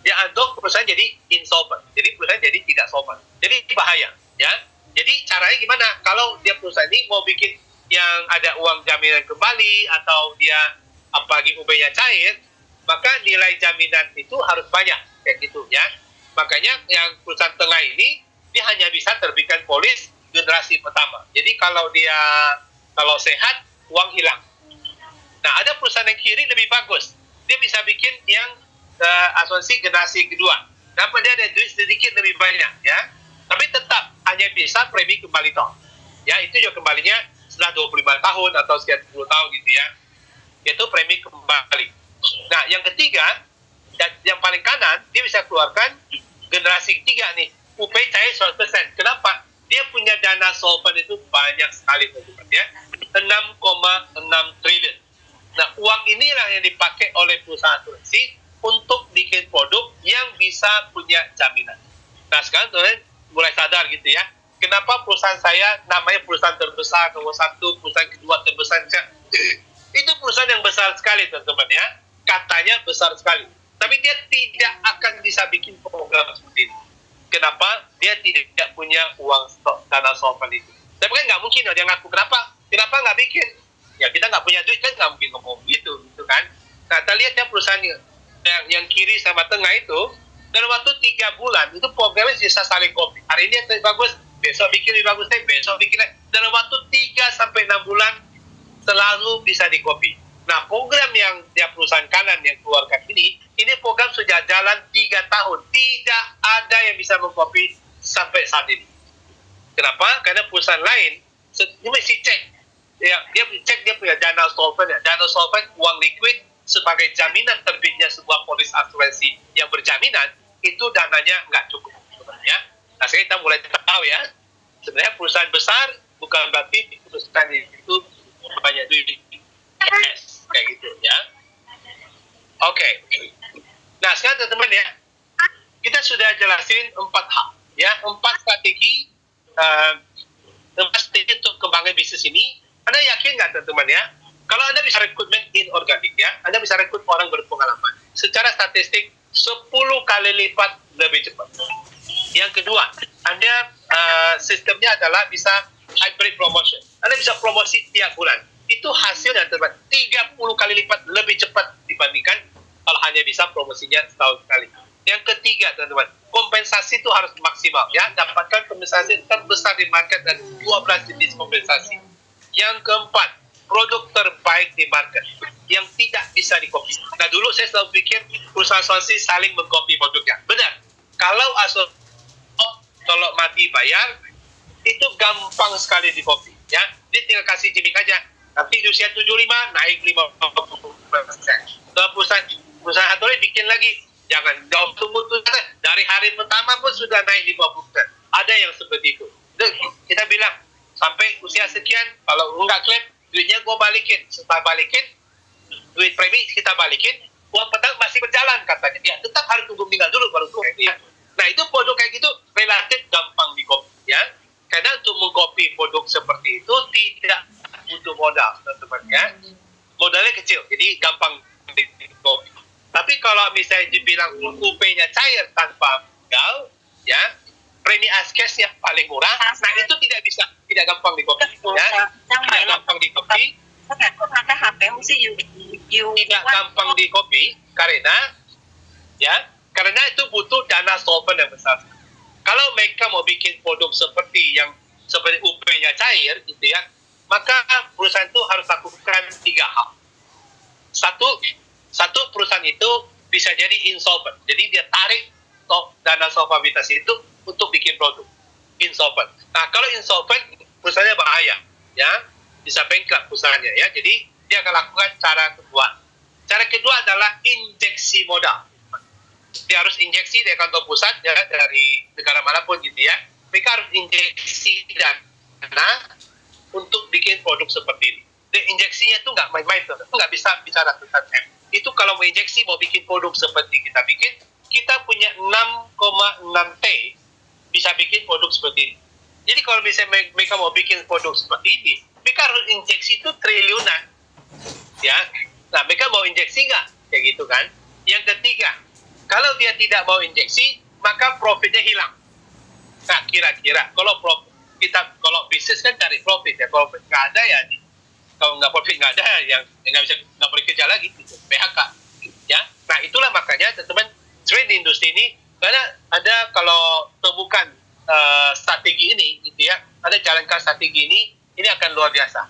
Speaker 1: Dia unlock, perusahaan jadi insolvent. Jadi perusahaan jadi tidak solvent. Jadi bahaya, ya. Jadi caranya gimana? Kalau dia perusahaan ini mau bikin yang ada uang jaminan kembali atau dia apalagi UB-nya cair, maka nilai jaminan itu harus banyak kayak gitu ya. Makanya yang perusahaan tengah ini dia hanya bisa terbitkan polis generasi pertama. Jadi kalau sehat, uang hilang. Nah, ada perusahaan yang kiri lebih bagus. Dia bisa bikin yang asuransi generasi kedua. Kenapa dia ada duit sedikit lebih banyak ya? Tapi tetap hanya bisa premi kembali toh. Ya, itu juga kembalinya setelah 25 tahun atau sekian 10 tahun gitu ya. Yaitu premi kembali. Nah, yang ketiga, yang paling kanan, dia bisa keluarkan generasi ketiga nih. UP cair 100%. Kenapa? Dia punya dana solvent itu banyak sekali, teman-teman ya. 6,6 triliun. Nah, uang inilah yang dipakai oleh perusahaan asuransi untuk bikin produk yang bisa punya jaminan. Nah, sekarang teman-teman mulai sadar gitu ya. Kenapa perusahaan saya namanya perusahaan terbesar, nomor 1, perusahaan kedua terbesar. Itu perusahaan yang besar sekali, teman-teman ya. Katanya besar sekali. Tapi dia tidak akan bisa bikin program seperti ini. Kenapa? Dia tidak punya uang stok dana solvent itu. Tapi kan nggak mungkin dia ngaku. Kenapa nggak bikin? Ya kita nggak punya duit kan nggak mungkin ngomong gitu kan. Nah, kita lihat ya perusahaan yang kiri sama tengah itu, dalam waktu 3 bulan, itu programnya bisa saling copy. Hari ini yang bagus, besok bikin lebih bagus, besok bikin. Dalam waktu 3-6 bulan, selalu bisa di-copy. Nah, program yang perusahaan kanan yang keluarkan ini program sudah jalan 3 tahun. Tidak ada yang bisa mengcopy sampai saat ini. Kenapa? Karena perusahaan lain, ini mesti cek. Ya, dia cek dia punya dana solvent. Ya. Dana solvent, uang liquid, sebagai jaminan terbitnya sebuah polis asuransi yang berjaminan, itu dananya nggak cukup sebenarnya. Nah, sekarang kita mulai tahu ya, sebenarnya perusahaan besar bukan berarti perusahaan itu banyak duit. Yes, kayak gitu ya. Oke. Nah, sekarang teman-teman ya, kita sudah jelasin 4 hal ya, 4 strategi untuk kembangkan bisnis ini. Anda yakin nggak teman-teman ya? Kalau Anda bisa rekrutmen inorganik ya, Anda bisa rekrut orang berpengalaman. Secara statistik 10 kali lipat lebih cepat. Yang kedua, Anda sistemnya adalah bisa hybrid promotion. Anda bisa promosi tiap bulan. Itu hasilnya teman-teman 30 kali lipat lebih cepat dibandingkan kalau hanya bisa promosinya setahun sekali. Yang ketiga teman-teman, kompensasi itu harus maksimal ya. Dapatkan kompensasi terbesar di market dan 12 jenis kompensasi. Yang keempat, produk terbaik di market yang tidak bisa di-copy. Nah, dulu saya selalu pikir perusahaan asuransi saling meng-copy produknya. Benar. Kalau mati bayar, itu gampang sekali di-copy. Ya. Dia tinggal kasih gimmick aja. Nanti di usia 75, naik 50%. Kalau perusahaan asuransi bikin lagi. Jangan jauh tunggu dari hari pertama pun sudah naik 50%. Ada yang seperti itu. Kita bilang, sampai usia sekian, kalau nggak klaim, duitnya gue balikin. Setelah balikin, duit premi kita balikin, uang petang masih berjalan katanya. Ya, tetap harus tunggu meninggal dulu baru kayak gitu. Nah, itu produk kayak gitu relatif gampang di-copy ya. Karena untuk mengcopy produk seperti itu tidak butuh modal, teman-teman ya. Modalnya kecil, jadi gampang di-copy. Tapi kalau misalnya dibilang UP-nya cair tanpa modal, ya, premi askesnya paling murah, nah itu tidak gampang di-copy ya. Tidak gampang di-copy. Tidak gampang di-copy karena itu butuh dana solvent yang besar. Kalau mereka mau bikin produk seperti UP-nya cair gitu ya, maka perusahaan itu harus lakukan 3 hal. Satu, perusahaan itu bisa jadi insolvent. Jadi dia tarik dana solvabilitas itu untuk bikin produk. Insolvent. Nah, kalau insolvent, perusahaannya bahaya. Ya, bisa bankrupt perusahaannya. Ya. Jadi, dia akan lakukan cara kedua. Cara kedua adalah injeksi modal. Dia harus injeksi dari kantor pusat, ya, dari negara manapun gitu ya. mereka harus injeksi dana untuk bikin produk seperti ini. Dan injeksinya itu nggak main-main tuh, nggak bisa bicara tentang M. Itu kalau mau injeksi, mau bikin produk seperti kita bikin, kita punya 6,6 T bisa bikin produk seperti ini. Jadi kalau misalnya mereka mau bikin produk seperti ini, mereka harus injeksi itu triliunan. Ya, nah mereka mau injeksi nggak? Kayak gitu kan. Yang ketiga, kalau dia tidak mau injeksi, maka profitnya hilang. Nah, kira-kira kalau bisnis kan cari profit ya, kalau profit nggak ada ya, kalau nggak profit nggak ada yang nggak boleh kerja lagi, gitu. PHK. Ya, nah itulah makanya teman-teman trade di industri ini, karena ada kalau temukan strategi ini, gitu ya, ada jalankan strategi ini akan luar biasa.